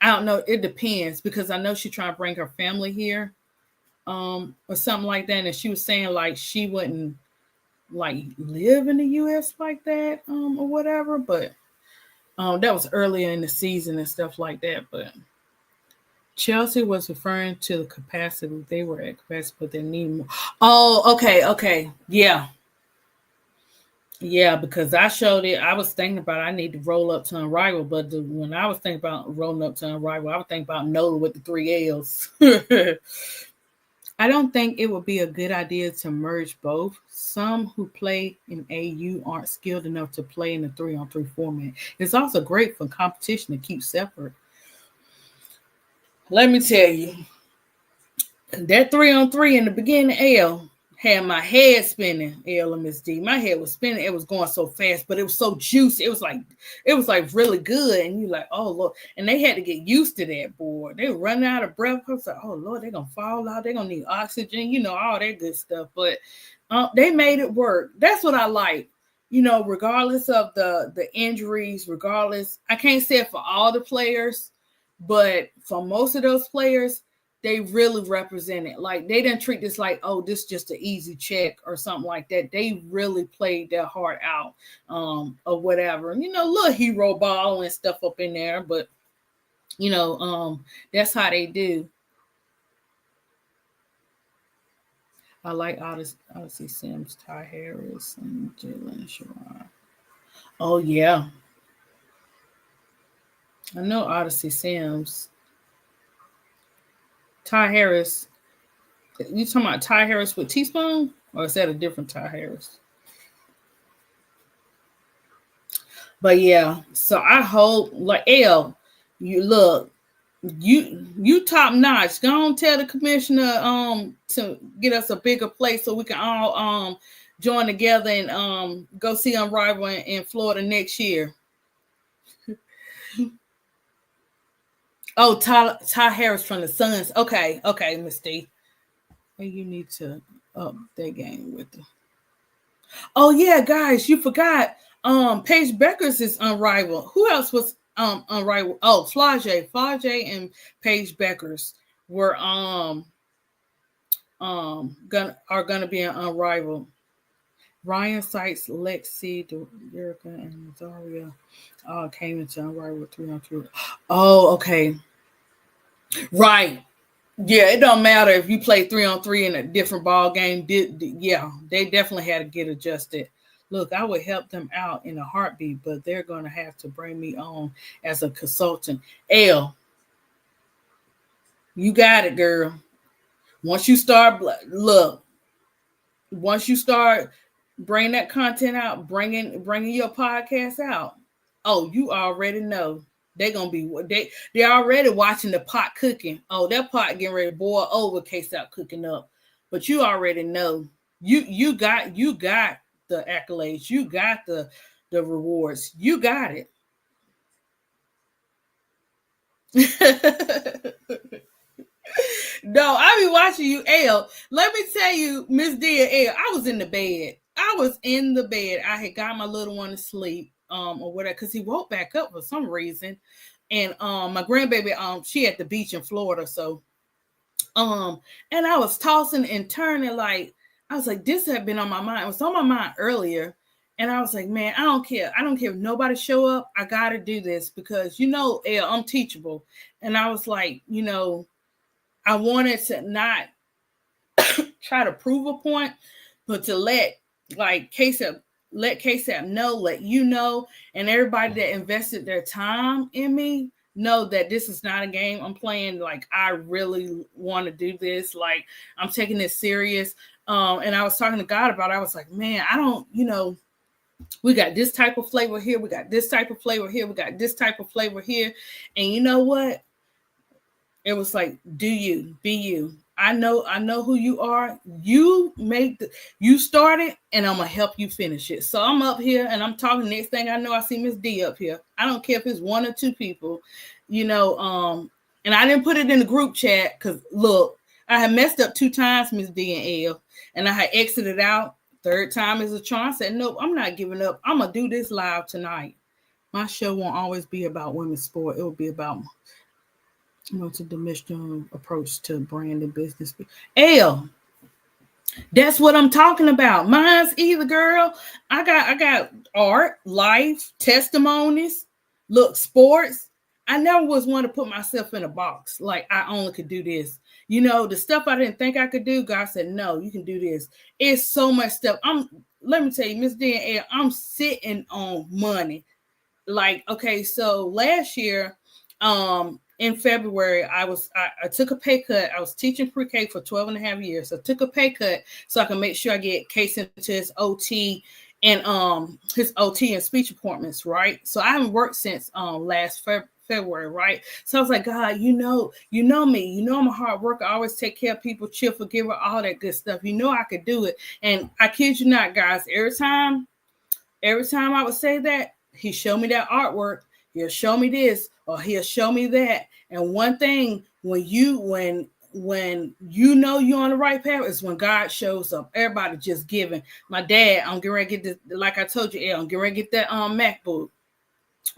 don't know. It depends, because I know she's trying to bring her family here, or something like that. And she was saying like she wouldn't like live in the U.S. like that, or whatever. But that was earlier in the season and stuff like that. But Chelsea was referring to the capacity. They were at capacity, but they need more. Oh, okay, yeah. Yeah, because I showed it. I was thinking about I need to roll up to Unrivaled, but when I was thinking about rolling up to Unrivaled, I was thinking about Nola with the 3 L's. I don't think it would be a good idea to merge both. Some who play in AU aren't skilled enough to play in the 3-on-3 format. It's also great for competition to keep separate. Let me tell you, that 3-on-3 in the beginning, L, had my head spinning. LMSD, my head was spinning. It was going so fast, but it was so juicy. It was like really good. And you're like, oh Lord. And they had to get used to that board. They were running out of breath. I was like, oh Lord, they're gonna fall out. They're gonna need oxygen, you know, all that good stuff. But they made it work. That's what I like. You know, regardless of the injuries, regardless, I can't say it for all the players, but for most of those players, they really represent it. Like, they didn't treat this like, oh, this is just an easy check or something like that. They really played their heart out, or whatever. You know, little hero ball and stuff up in there, but you know, that's how they do. I like Odyssey Sims, Ty Harris, and Jalen Sharon. Oh yeah, I know Odyssey Sims. Ty Harris. You talking about Ty Harris with Teaspoon? Or is that a different Ty Harris? But yeah, so I hope, like, L, you look, you top notch. Go on, tell the commissioner to get us a bigger place so we can all join together and go see Unrivaled in Florida next year. Oh, Ty Harris from the Suns. Okay, Miss D. Well, you need to up that game with them. Oh yeah, guys, you forgot. Paige Beckers is Unrivaled. Who else was? Unrivaled. Oh, Flage and Paige Beckers were gonna be an Unrivaled. Ryan Sykes, Lexi, Erica, and Zaria all came into Unrivaled 3-on-3. Oh, okay. Right. Yeah, it don't matter if you play 3-on-3 in a different ball game. Yeah, they definitely had to get adjusted. Look, I would help them out in a heartbeat, but they're going to have to bring me on as a consultant. L, you got it, girl. Once you start, look, once you start bringing that content out, bringing your podcast out, oh, you already know they're gonna be they're already watching the pot cooking. Oh, that pot getting ready to boil over, case out cooking up. But you already know you got the accolades, you got the rewards, you got it. No, I be watching you, L. Let me tell you, Miss D and L, I was in the bed. I had got my little one to sleep, or whatever, because he woke back up for some reason. And my grandbaby, she at the beach in Florida, so and I was tossing and turning, like I was like, this had been on my mind. It was on my mind earlier. And I was like, man, I don't care. I don't care if nobody show up. I gotta do this because L, I'm teachable. And I was like, I wanted to not try to prove a point, but to let KSAP know, let you know, and everybody that invested their time in me know that this is not a game I'm playing. Like, I really want to do this. Like, I'm taking this serious. And I was talking to God about it. I was like, man, I don't, we got this type of flavor here. We got this type of flavor here. We got this type of flavor here. And you know what? It was like, do you, be you. I know who you are. You start it, and I'm gonna help you finish it. So I'm up here and I'm talking. Next thing I know, I see Miss D up here. I don't care if it's one or two people, and I didn't put it in the group chat because look, I had messed up 2 times, Miss D and L, and I had exited out. 3rd time is a charm. I said, nope, I'm not giving up. I'm gonna do this live tonight. My show won't always be about women's sport. It will be about multi-dimensional approach to brand and business. L, that's what I'm talking about. Mine's either, girl. I got art, life, testimonies, look, sports. I never was one to put myself in a box. Like, I only could do this. The stuff I didn't think I could do, God said, no, you can do this. It's so much stuff. Let me tell you, Miss D and L, I'm sitting on money. Like, okay, so last year, in February, I took a pay cut. I was teaching pre-K for 12 and a half years. So I took a pay cut so I can make sure I get Case into his OT and speech appointments, right? So I haven't worked since last February, right? So I was like, God, you know me. I'm a hard worker. I always take care of people, chill, forgiver, all that good stuff. I could do it. And I kid you not, guys, every time I would say that, he showed me that artwork. He'll show me this or he'll show me that. And one thing, when you're on the right path, is when God shows up. Everybody just giving. My dad, I'm getting ready to get this, like I told you, I'm getting ready to get that MacBook.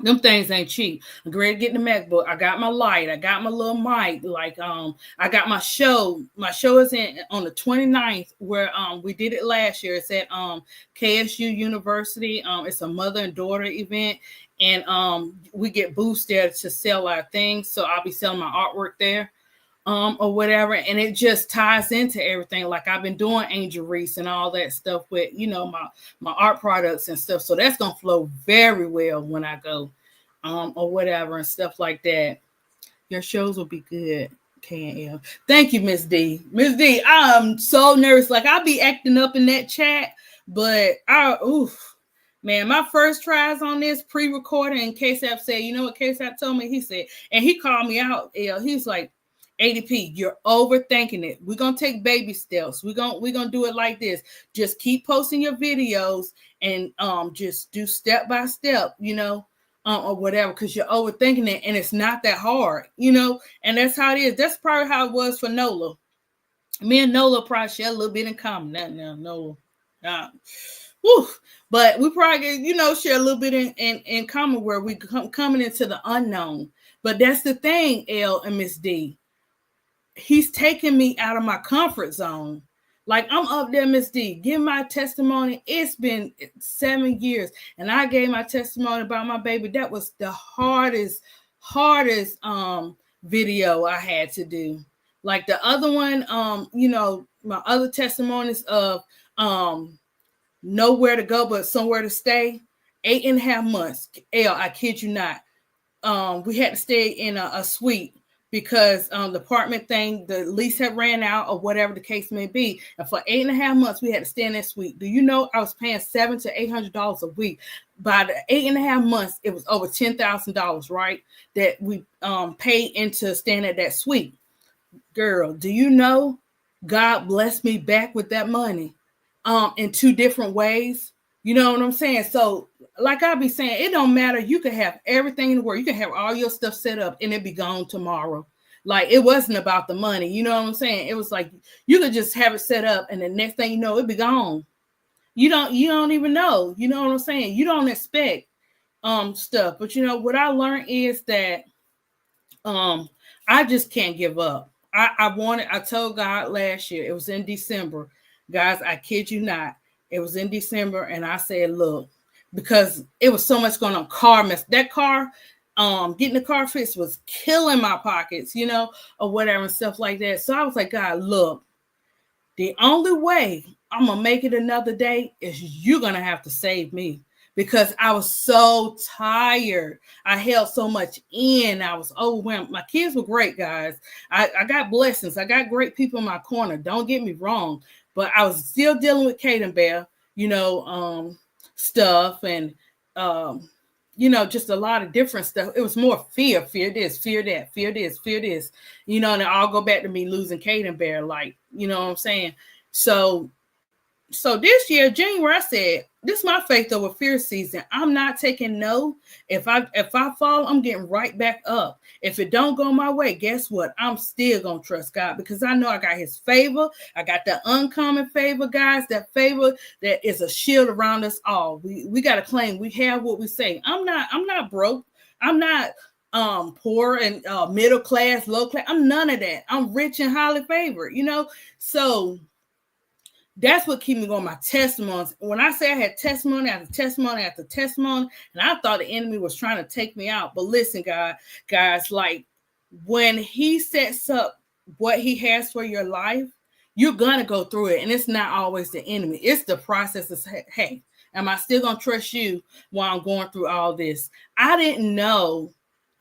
Them things ain't cheap. I'm getting ready to get the MacBook. I got my light. I got my little mic. Like, I got my show. My show is on the 29th, where we did it last year. It's at KSU University. It's a mother and daughter event. And we get booths there to sell our things. So I'll be selling my artwork there, or whatever. And it just ties into everything. Like, I've been doing Angel Reese and all that stuff with, my art products and stuff. So that's going to flow very well when I go, or whatever, and stuff like that. Your shows will be good, KL. Thank you, Miss D. Miss D, I'm so nervous. Like, I'll be acting up in that chat, but man, my first tries on this pre-recording, and KSAP said, you know what KSAP told me? He said, and he called me out, he's like, ADP, you're overthinking it. We're going to take baby steps. We're going to do it like this. Just keep posting your videos and just do step by step, or whatever, because you're overthinking it, and it's not that hard, and that's how it is. That's probably how it was for Nola. Me and Nola probably share a little bit in common. Now, Nola. whew, but we probably, share a little bit in common where we coming into the unknown. But that's the thing, L and Miss D. He's taking me out of my comfort zone. Like I'm up there, Miss D, give my testimony. It's been 7 years, and I gave my testimony about my baby. That was the hardest video I had to do. Like the other one, my other testimonies of nowhere to go but somewhere to stay. 8.5 months. I kid you not. We had to stay in a suite because the apartment thing, the lease had ran out or whatever the case may be. And for 8.5 months, we had to stay in that suite. Do you know I was paying $700 to $800 a week? By the 8.5 months, it was over $10,000, right? That we paid into staying at that suite. Girl, do you know God blessed me back with that money in 2 different ways? You know what I'm saying? So like I be saying, it don't matter. You can have everything in the world. You can have all your stuff set up and it be gone tomorrow. Like it wasn't about the money. You know what I'm saying? It was like you could just have it set up and the next thing you know, it be gone. You don't even know. You know what I'm saying? You don't expect stuff. But what I learned is that I just can't give up. I told God last year, it was in December. Guys, I kid you not. It was in December, and I said, look, because it was so much going on. Car mess. That car, getting the car fixed was killing my pockets, or whatever and stuff like that. So I was like, God, look, the only way I'm going to make it another day is you're going to have to save me. Because I was so tired. I held so much in. I was overwhelmed. My kids were great, guys. I got blessings. I got great people in my corner. Don't get me wrong. But I was still dealing with Kate and Bear, stuff and, just a lot of different stuff. It was more fear this, fear that, fear this, and it all go back to me losing Kate and Bear, like, you know what I'm saying? So this year, January, I said, this is my faith over fear season. I'm not taking no. If I fall, I'm getting right back up. If it don't go my way, guess what? I'm still going to trust God because I know I got his favor. I got that uncommon favor, guys, that favor that is a shield around us all. We got to claim we have what we say. I'm not broke. I'm not poor and middle class, low class. I'm none of that. I'm rich and highly favored, So that's what keep me going. My testimonies. When I say I had testimony after testimony after testimony, and I thought the enemy was trying to take me out. But listen, guys, like when he sets up what he has for your life, you're gonna go through it, and it's not always the enemy. It's the process of, hey, am I still gonna trust you while I'm going through all this? I didn't know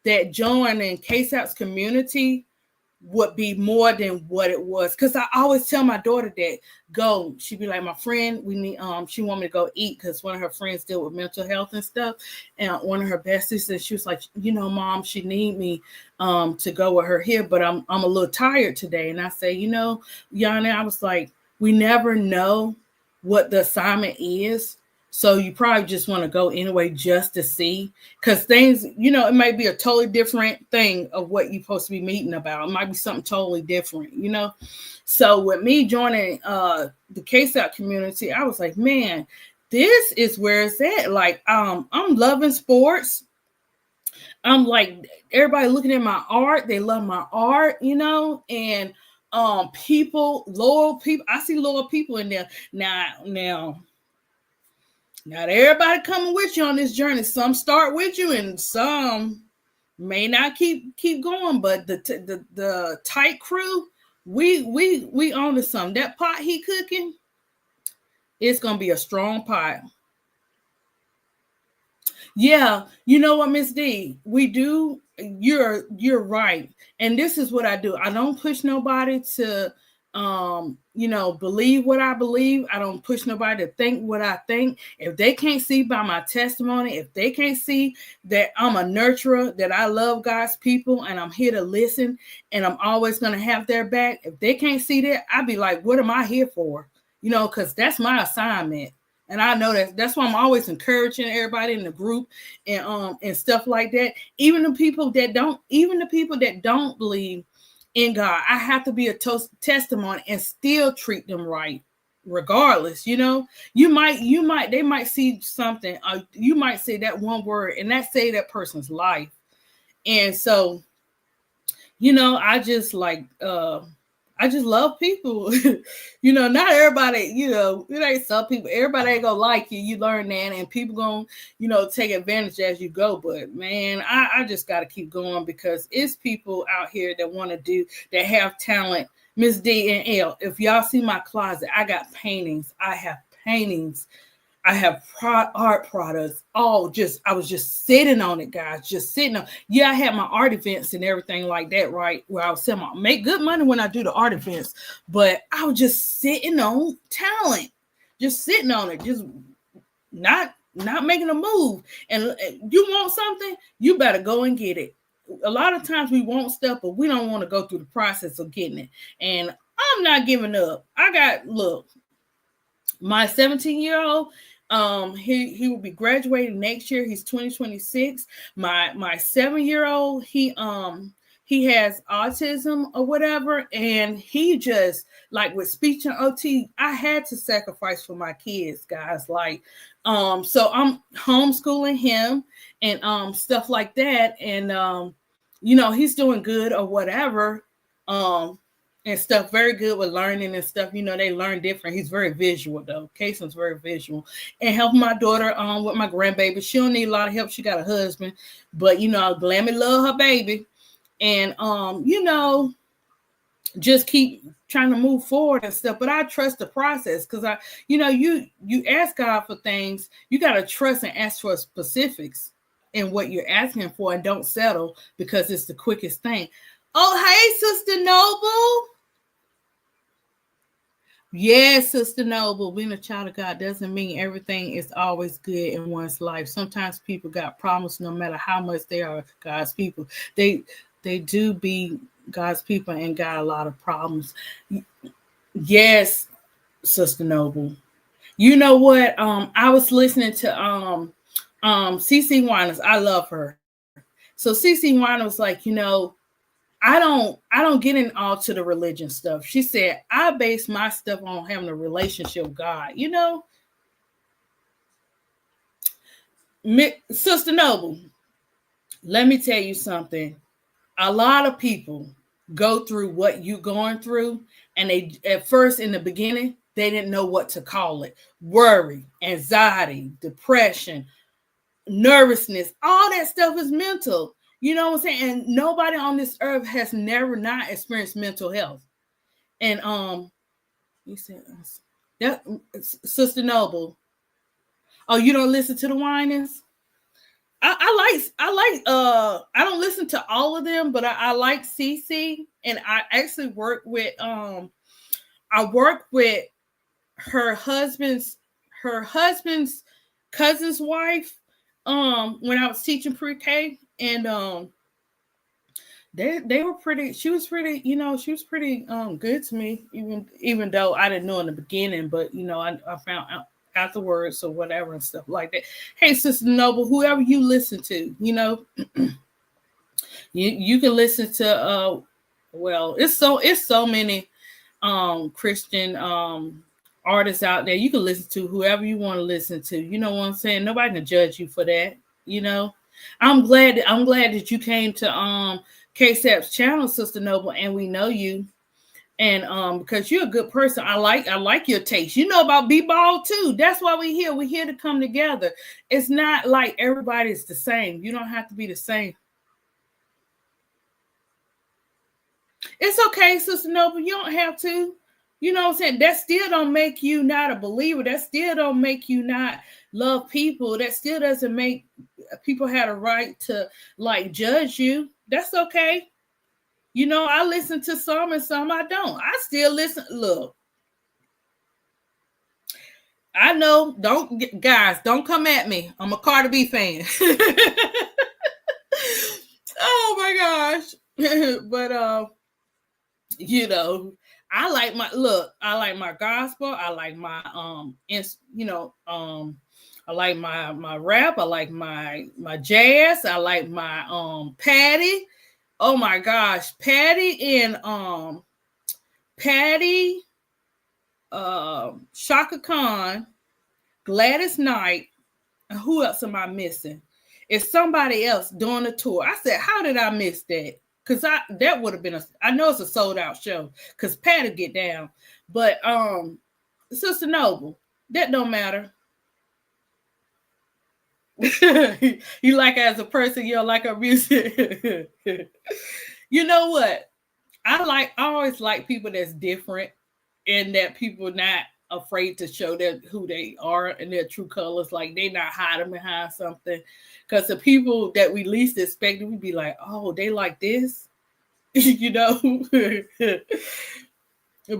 that joining KSAP's community would be more than what it was. Because I always tell my daughter that go. She'd be like, my friend, we need she want me to go eat because one of her friends deal with mental health and stuff. And one of her besties, and she was like, Mom, she need me to go with her here, but I'm a little tired today. And I say, Yana, I was like, we never know what the assignment is. So you probably just want to go anyway just to see, because things, it might be a totally different thing of what you're supposed to be meeting about. It might be something totally different, So with me joining the KSAP community, I was like, man, this is where it's at. Like, I'm loving sports. I'm like, everybody looking at my art. They love my art, and people, loyal people. I see loyal people in there. Now, not everybody coming with you on this journey. Some start with you and some may not keep going, but the tight crew, we on to something. That pot he cooking, it's gonna be a strong pot. Yeah, you know what, Miss D, we do. You're right, and this is what I do. I don't push nobody to believe what I believe. I don't push nobody to think what I think. If they can't see by my testimony, if they can't see that I'm a nurturer, that I love God's people and I'm here to listen and I'm always going to have their back. If they can't see that, I'd be like, what am I here for? Because that's my assignment. And I know that's why I'm always encouraging everybody in the group and stuff like that. Even the people that don't believe in God, I have to be a testimony and still treat them right. regardless. They might see something, you might say that one word and that saved that person's life. And so, I just I just love people. Not everybody, it ain't some people, everybody ain't gonna like you. You learn that, and people gonna, take advantage as you go. But man, I just gotta keep going, because it's people out here that want to do, that have talent. Miss D and L, if y'all see my closet, I got paintings. I have paintings. I have art products. I was just sitting on it, guys. Just sitting on. Yeah, I had my art events and everything like that, right? Where I was selling, make good money when I do the art events. But I was just sitting on talent, just sitting on it, just not making a move. And you want something, you better go and get it. A lot of times we want stuff, but we don't want to go through the process of getting it. And I'm not giving up. My 17-year-old, he will be graduating next year. He's 2026. My 7-year-old, he has autism or whatever, and he just, like, with speech and OT, I had to sacrifice for my kids, guys. Like, so I'm homeschooling him and stuff like that, and he's doing good or whatever. And stuff, very good with learning and stuff. They learn different. He's very visual, though. Kayson's very visual. And helping my daughter with my grandbaby. She don't need a lot of help. She got a husband. But, Glammy love her baby. And, just keep trying to move forward and stuff. But I trust the process, because you ask God for things. You got to trust and ask for specifics in what you're asking for, and don't settle because it's the quickest thing. Oh, hey, Sister Noble. Yes, Sister Noble, being a child of God doesn't mean everything is always good in one's life. Sometimes people got problems, no matter how much they are God's people. They do be God's people and got a lot of problems. Yes, Sister Noble. You know what? I was listening to CC Winers. I love her. So CC Winers was like, I don't get in all to the religion stuff. She said, I base my stuff on having a relationship with God. Sister Noble, let me tell you something. A lot of people go through what you're going through, and they, at first, in the beginning, they didn't know what to call it. Worry, anxiety, depression, nervousness, all that stuff is mental. You know what I'm saying? And nobody on this earth has never not experienced mental health. And you said that, Sister Noble. Oh, you don't listen to the Winans? I don't listen to all of them, but I like CC, and I actually work with her husband's cousin's wife when I was teaching pre-K, and they were pretty, she was pretty good to me, even though I didn't know in the beginning, but I found out afterwards or whatever and stuff like that. Hey, Sister Noble, whoever you listen to, you can listen to it's so many Christian artists out there. You can listen to whoever you want to listen to. You know what I'm saying? Nobody can judge you for that. I'm glad that you came to KSAP's channel, Sister Noble, and we know you. And because you're a good person, I like your taste. You know about B-ball too. That's why we're here. We're here to come together. It's not like everybody's the same. You don't have to be the same. It's okay, Sister Noble. You don't have to. You know what I'm saying? That still don't make you not a believer. That still don't make you not love people. That still doesn't make people have a right to judge you. That's okay. I listen to some and some I don't. I still listen. Look, I know, don't come at me. I'm a Cardi B fan. Oh my gosh. But I like my gospel. I like my I like my rap. I like my jazz. I like my Patty. Oh my gosh, Patty and Shaka Khan, Gladys Knight, and who else am I missing? It's somebody else doing the tour. I said, how did I miss that? Because that would have been I know it's a sold out show because Patty get down. But Sister Noble, that don't matter. You like her as a person, you don't like her music. You know what? I always like people that's different and that people not afraid to show that who they are and their true colors. Like they not hiding behind something. Because the people that we least expected, we'd be like, oh, they like this, you know.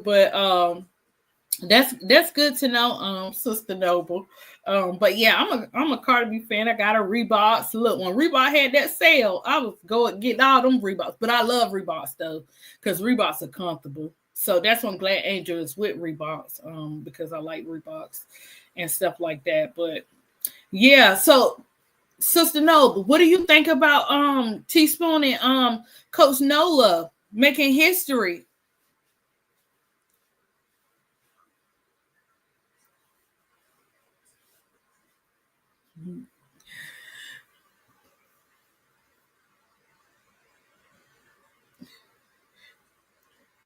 But that's good to know, Sister Noble. But yeah, I'm a Cardi B fan. I got a Reeboks. Look, when Reebok had that sale, I was going getting all them Reeboks. But I love Reeboks though, because Reeboks are comfortable. So that's when Glad Angel is with Reeboks, because I like Reeboks and stuff like that. But yeah, so Sister Noble, what do you think about Teaspoon and Coach Nola making history?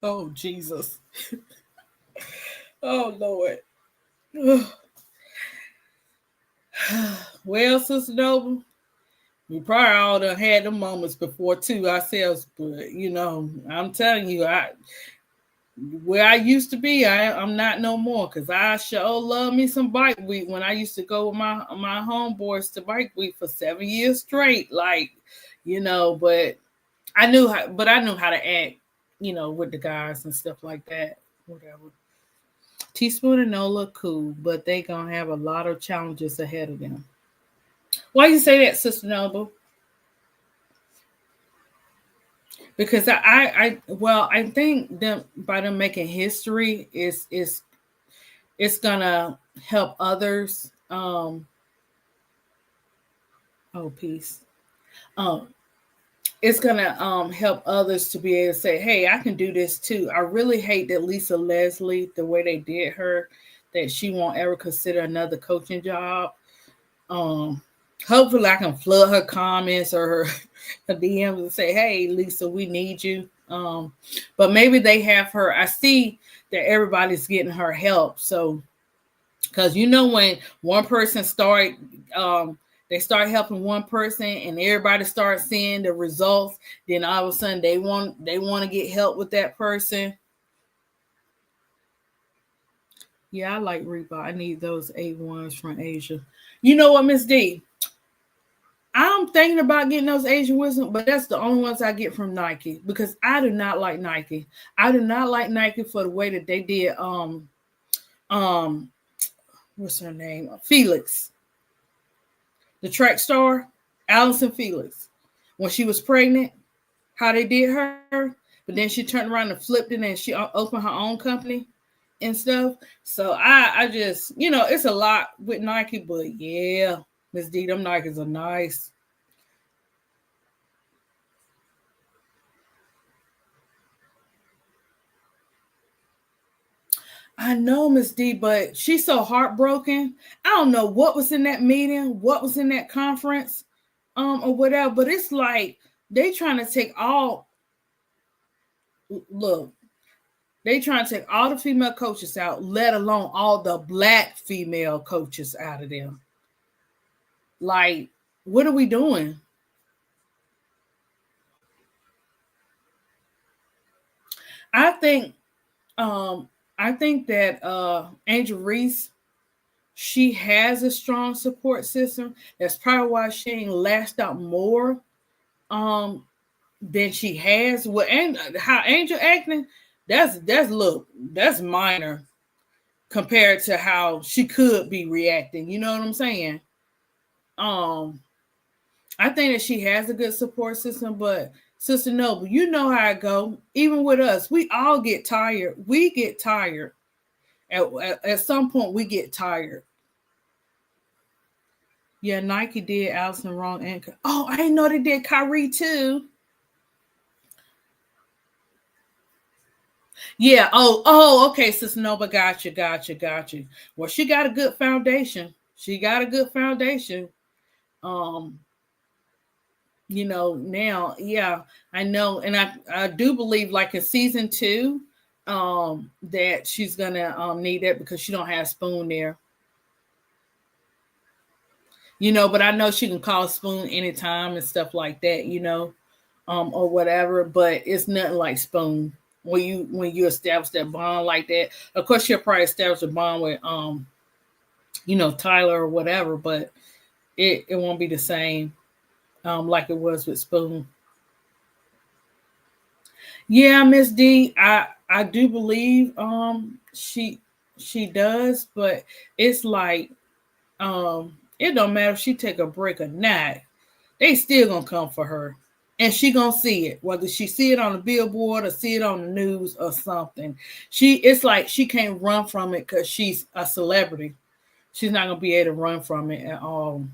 Oh Jesus. Oh Lord. Well, Sister Noble, we probably all done had them moments before too ourselves, but you know, I'm telling you, where I used to be, I'm not no more because I sure love me some bike week when I used to go with my homeboys to bike week for 7 years straight. Like, you know, but I knew how to act, you know, with the guys and stuff like that. Whatever. Teaspoon and Nola cool, but they gonna have a lot of challenges ahead of them. Why you say that, Sister Noble? Because I think them by them making history is it's gonna help others. Oh peace. Um, it's gonna help others to be able to say, hey, I can do this too. I really hate that Lisa Leslie, the way they did her, that she won't ever consider another coaching job. Um, Hopefully I can flood her comments or her DMs and say, hey, Lisa, we need you. But maybe they have her. I see that everybody's getting her help. So, because you know, when one person they start helping one person and everybody starts seeing the results, then all of a sudden they want to get help with that person. Yeah, I like Reebok. I need those A1s from Asia. You know what, Miss D? I'm thinking about getting those Asian wisdom, but that's the only ones I get from Nike because I do not like Nike. I do not like Nike for the way that they did um what's her name? Felix, the track star, Allison Felix. When she was pregnant, how they did her, but then she turned around and flipped it and she opened her own company and stuff. So I just, you know, it's a lot with Nike, but yeah, Miss D, them Nikes are nice. I know, Miss D, but she's so heartbroken. I don't know what was in that meeting, what was in that conference, or whatever. But it's like they trying to take all. Look, they trying to take all the female coaches out, let alone all the black female coaches out of them. Like, what are we doing? I think, I think that Angel Reese, she has a strong support system. That's probably why she ain't lashed out more um than she has. Well, and how Angel acting, that's look, that's minor compared to how she could be reacting. You know what I'm saying? Um, I think that she has a good support system, but Sister Noble, you know how it go. Even with us, we all get tired. We get tired. At some point, we get tired. Yeah, Nike did Allison wrong. And oh, I didn't know they did Kyrie too. Yeah. Oh, okay. Sister Nova, got you. Well, she got a good foundation. She got a good foundation. Um, now, yeah, I know, and I do believe, like in season two, that she's gonna need it because she don't have Spoon there. But I know she can call Spoon anytime and stuff like that. Or whatever. But it's nothing like Spoon when you establish that bond like that. Of course, she'll probably establish a bond with Tyler or whatever, but it won't be the same like it was with Spoon. Yeah, Miss D, I do believe she does, but it's like it don't matter if she take a break or not, they still gonna come for her. And she gonna see it, whether she see it on the billboard or see it on the news or something. It's like she can't run from it because she's a celebrity. She's not gonna be able to run from it at all.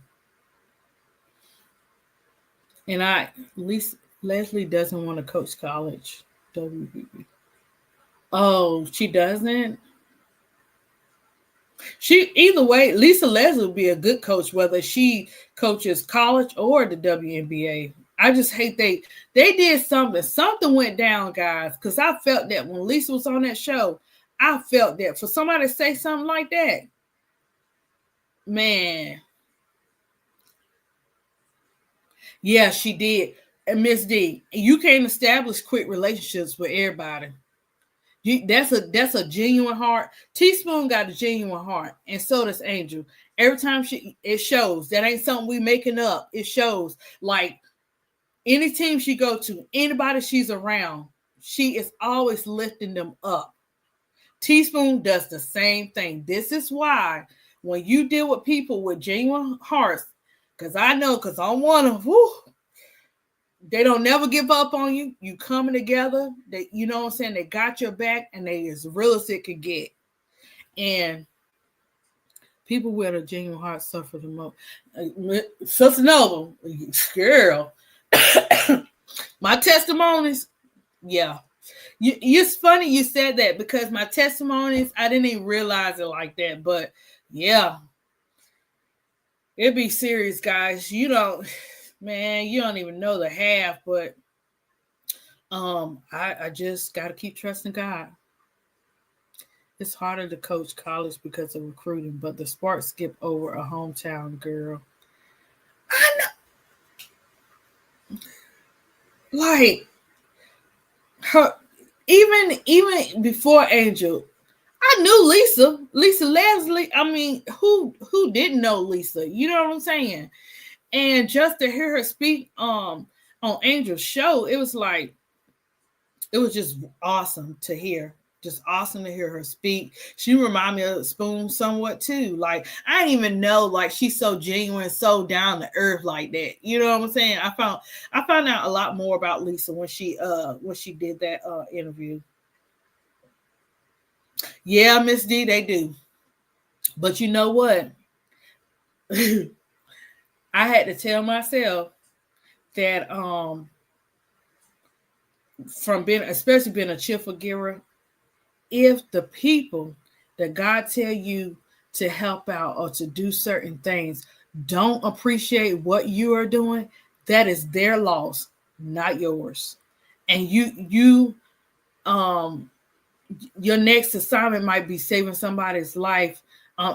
And at least Leslie doesn't want to coach college. WBB. Oh, she doesn't. She either way, Lisa Leslie would be a good coach, whether she coaches college or the WNBA. I just hate they did something. Something went down, guys, because I felt that when Lisa was on that show, I felt that for somebody to say something like that, man. Yeah, she did. And Miss D, you can't establish quick relationships with everybody. That's a genuine heart. Teaspoon got a genuine heart, and so does Angel. Every time it shows. That ain't something we making up. It shows. Like any team she go to, anybody she's around, she is always lifting them up. Teaspoon does the same thing. This is why when you deal with people with genuine hearts, because I know, because I'm one of them, they don't never give up on you. You coming together. They, you know what I'm saying? They got your back and they as real as it could get. And people with a genuine heart suffer the most. Sister Nova, girl, my testimonies, yeah. It's funny you said that because my testimonies, I didn't even realize it like that. But yeah, it'd be serious, guys. Man, you don't even know the half, but I just gotta keep trusting God. It's harder to coach college because of recruiting, but the Sparks skip over a hometown girl. I know, like her, even before Angel, I knew Lisa Leslie. I mean, who didn't know Lisa? You know what I'm saying? And just to hear her speak on Angel's show, it was just awesome to hear. Just awesome to hear her speak. She reminded me of Spoon somewhat too. Like I didn't even know like she's so genuine, so down to earth like that. You know what I'm saying? I found out a lot more about Lisa when she did that interview. Yeah, Miss D, they do. But you know what? I had to tell myself that from being, especially being a cheerful giver, if the people that God tell you to help out or to do certain things don't appreciate what you are doing, that is their loss, not yours. And your next assignment might be saving somebody's life,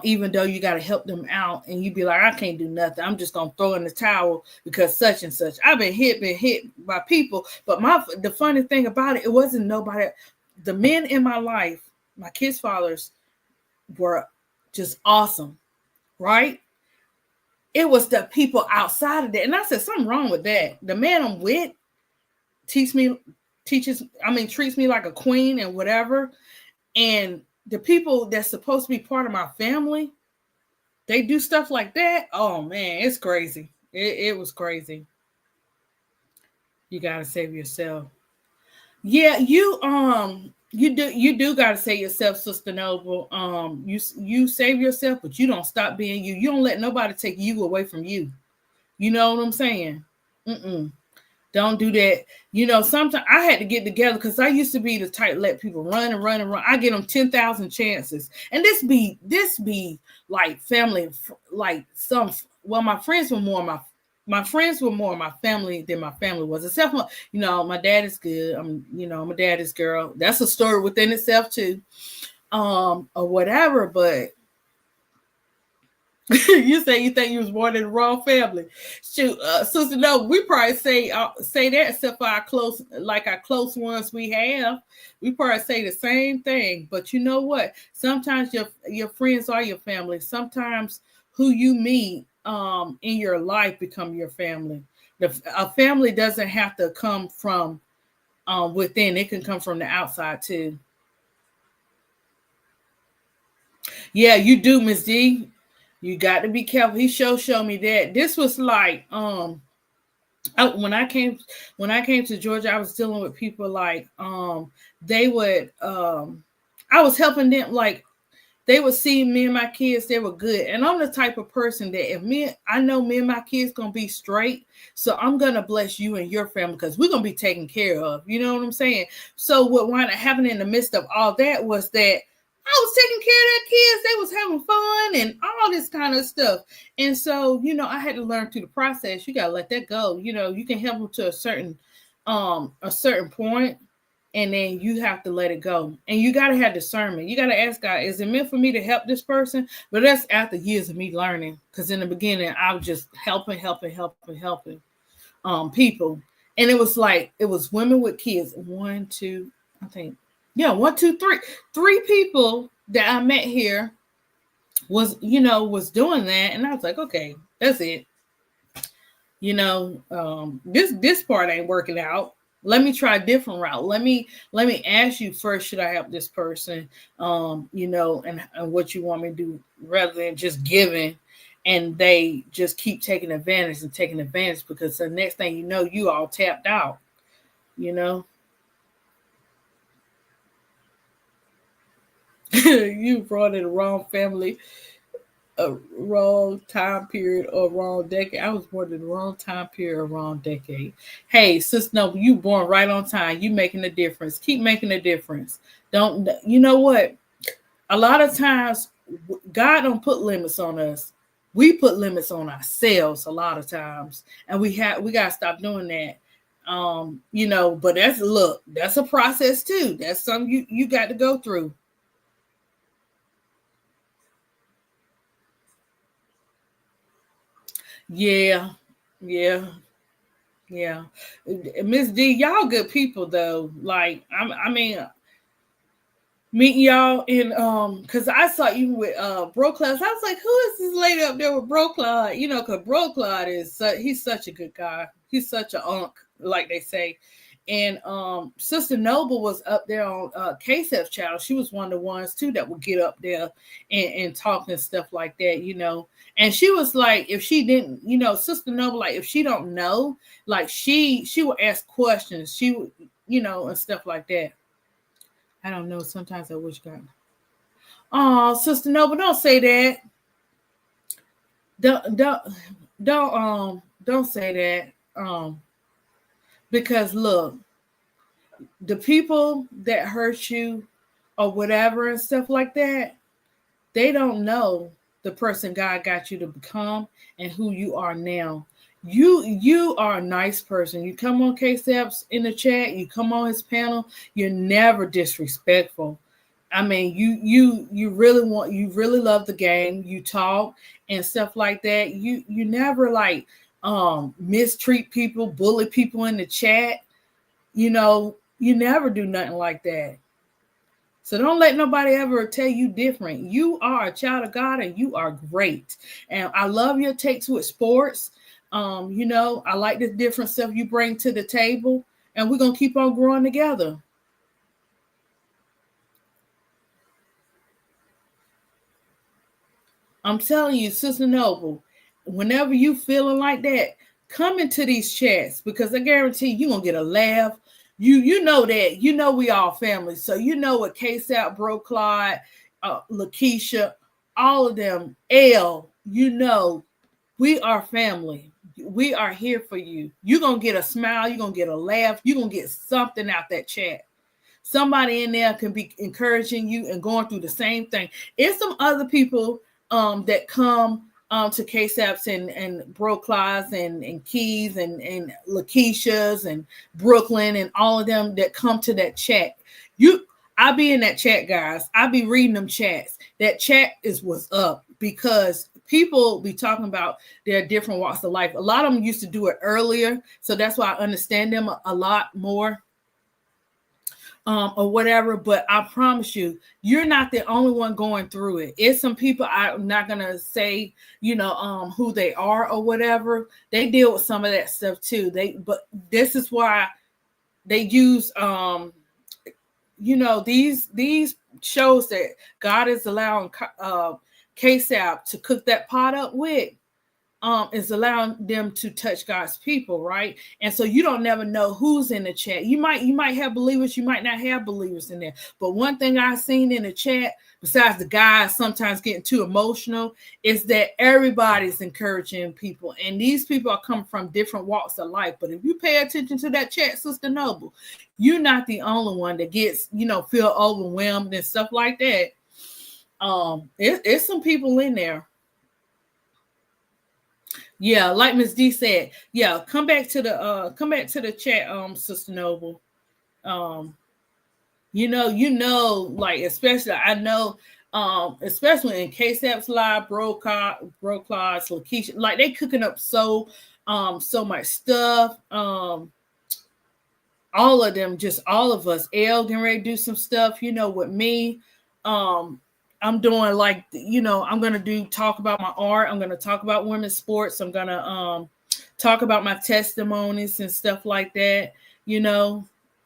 even though you got to help them out, and you be like, I can't do nothing. I'm just gonna throw in the towel because such and such. I've been hit by people, but the funny thing about it wasn't nobody. The men in my life, my kids' fathers, were just awesome, right? It was the people outside of that, and I said something wrong with that. The man I'm with treats me like a queen and whatever. And the people that's supposed to be part of my family, they do stuff like that. Oh man, it's crazy. It was crazy. You gotta save yourself. Yeah, you do gotta save yourself, Sister Noble. You save yourself, but you don't stop being you. You don't let nobody take you away from you. You know what I'm saying? Mm-mm. Don't do that. Sometimes I had to get together because I used to be the type to let people run and run and run. I get them 10,000 chances, and this be like family, like some. Well, my friends were more my family than my family was. Except for my dad is good. I'm a daddy's girl. That's a story within itself too, or whatever. But you say you think you was born in the wrong family. Shoot, sister, no, we probably say that except for our close ones we have. We probably say the same thing. But you know what? Sometimes your friends are your family. Sometimes who you meet in your life become your family. A family doesn't have to come from within. It can come from the outside too. Yeah, you do, Miss D. You got to be careful. He showed me that. This was like when I came to Georgia, I was dealing with people like they would I was helping them, like they would see me and my kids, they were good. And I'm the type of person that I know me and my kids gonna be straight, so I'm gonna bless you and your family because we're gonna be taken care of. You know what I'm saying? So what wound up happening in the midst of all that was that I was taking care of their kids. They was having fun and all this kind of stuff. And so, I had to learn through the process. You gotta let that go. You can help them to a certain point, and then you have to let it go. And you gotta have discernment. You gotta ask God, is it meant for me to help this person? But that's after years of me learning. Because in the beginning, I was just helping people. And it was women with kids. One, two, I think. Yeah, one, two, three. Three people that I met here was doing that. And I was like, okay, that's it. This part ain't working out. Let me try a different route. Let me ask you first, should I help this person? And what you want me to do, rather than just giving and they just keep taking advantage because the next thing you know, you all tapped out, you brought in the wrong family, a wrong time period, or wrong decade. I was born in the wrong time period or wrong decade. Hey, sis, no, you born right on time. You making a difference. Keep making a difference. Don't, you know what? A lot of times, God don't put limits on us. We put limits on ourselves a lot of times, and we gotta stop doing that. But that's a process too. That's something you got to go through. Yeah, yeah, yeah. Miss D, y'all good people though. Like I mean, meeting y'all in because I saw you with Bro Cloud. I was like, who is this lady up there with Bro Cloud? Because Bro Cloud he's such a good guy. He's such a unk, like they say. And Sister Noble was up there on KSF's channel. She was one of the ones too that would get up there and talk and stuff like that. And she was like, if she didn't, Sister Noble, like if she don't know, like she would ask questions. She would, and stuff like that. I don't know. Sometimes I wish God. Oh, Sister Noble, don't say that. Don't say that. Because look, the people that hurt you or whatever and stuff like that, they don't know the person God got you to become and who you are now. You are a nice person. You come on KSEP's in the chat, you come on his panel, you're never disrespectful. I mean, you really love the game, you talk and stuff like that. You never like mistreat people, bully people in the chat. You never do nothing like that. So don't let nobody ever tell you different. You are a child of God and you are great. And I love your takes with sports. I like the different stuff you bring to the table, and we're going to keep on growing together. I'm telling you, Sister Noble, whenever you feeling like that, come into these chats because I guarantee you're going to get a laugh. You know that. We all family. So what KSAP, Bro Clyde, Lakeisha, all of them, L, we are family. We are here for you. You're going to get a smile. You're going to get a laugh. You're going to get something out that chat. Somebody in there can be encouraging you and going through the same thing. It's some other people that come to KSAPs and Bro Claus and Keys and Lakeisha's and Brooklyn and all of them that come to that chat. I be in that chat, guys. I be reading them chats. That chat is what's up, because people be talking about their different walks of life. A lot of them used to do it earlier, so that's why I understand them a lot more. Or whatever, but I promise you, you're not the only one going through it. It's some people, I'm not gonna say, who they are or whatever. They deal with some of that stuff too. But this is why they use, these shows that God is allowing KSAP to cook that pot up with. Is allowing them to touch God's people, right? And so you don't never know who's in the chat. You might have believers, you might not have believers in there. But one thing I've seen in the chat, besides the guys sometimes getting too emotional, is that everybody's encouraging people. And these people are coming from different walks of life. But if you pay attention to that chat, Sister Noble, you're not the only one that gets, feel overwhelmed and stuff like that. It's some people in there. Yeah, like Miss D said, yeah, come back to the chat, Sister Noble. Like, especially I know, especially in KSAP's live, Bro Claus, Lakeisha, like they cooking up so much stuff. All of them, just all of us. Elle getting ready to do some stuff, with me. I'm doing like, I'm going to talk about my art. I'm going to talk about women's sports. I'm going to talk about my testimonies and stuff like that. You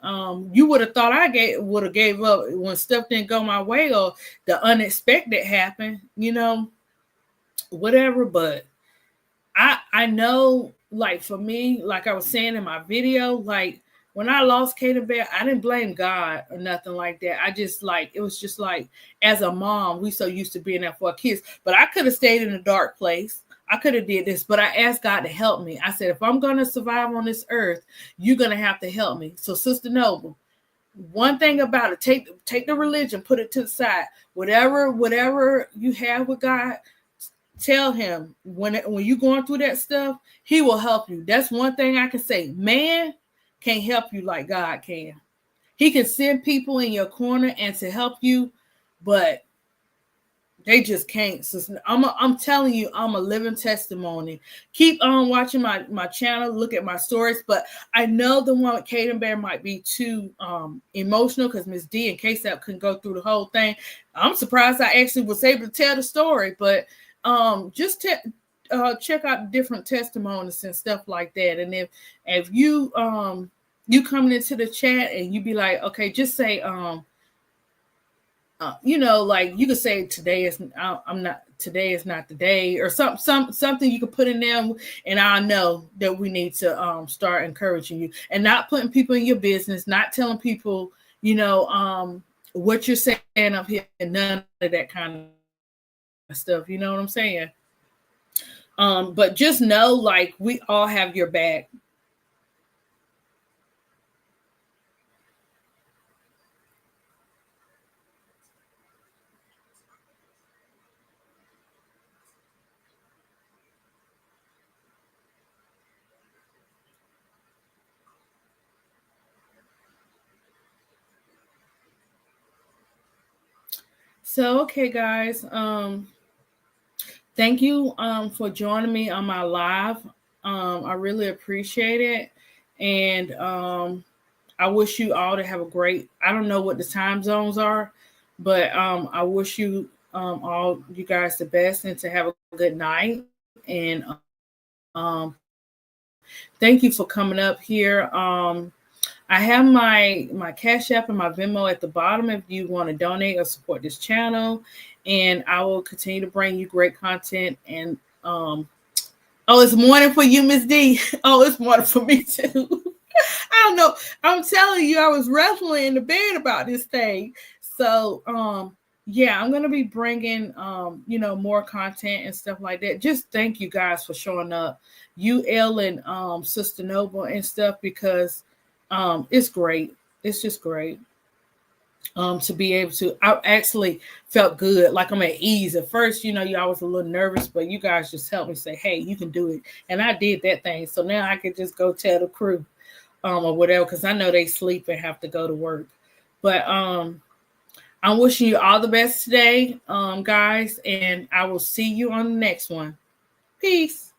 would have thought I would have gave up when stuff didn't go my way or the unexpected happened, whatever. But I know, like, for me, like I was saying in my video, like, when I lost Kate and Bear, I didn't blame God or nothing like that. I just it was just like, as a mom, we so used to being there for our kids. But I could have stayed in a dark place. I could have did this, but I asked God to help me. I said, if I'm going to survive on this earth, you're going to have to help me. So, Sister Noble, one thing about it, take the religion, put it to the side. Whatever you have with God, tell him when you're going through that stuff, he will help you. That's one thing I can say. Man can't help you like God can. He can send people in your corner and to help you, but they just can't. So I'm telling you, I'm a living testimony. Keep on watching my channel, look at my stories, but I know the one with Kate and Bear might be too emotional because Miss D and KSAP couldn't go through the whole thing. I'm surprised I actually was able to tell the story, but just check out different testimonies and stuff like that. And if you coming into the chat and you be like, okay, just say like you could say today is not the day, or something you could put in there, and I know that we need to start encouraging you and not putting people in your business, not telling people what you're saying up here, and none of that kind of stuff. You know what I'm saying? But just know, like, we all have your back. So, okay, guys, thank you for joining me on my live. I really appreciate it. And I wish you all to have a great, I don't know what the time zones are, but I wish you all, you guys, the best and to have a good night. And thank you for coming up here. I have my Cash App and my Venmo at the bottom if you want to donate or support this channel, and I will continue to bring you great content. And it's morning for you, Miss D. Oh, it's morning for me too. I don't know. I'm telling you, I was wrestling in the bed about this thing. So yeah, I'm gonna be bringing more content and stuff like that. Just thank you guys for showing up, UL and Sister Noble and stuff, because it's great. It's just great. To be able to, I actually felt good, like I'm at ease. At first, y'all was a little nervous, but you guys just helped me say, hey, you can do it. And I did that thing. So now I can just go tell the crew or whatever, because I know they sleep and have to go to work. But I'm wishing you all the best today, guys, and I will see you on the next one. Peace.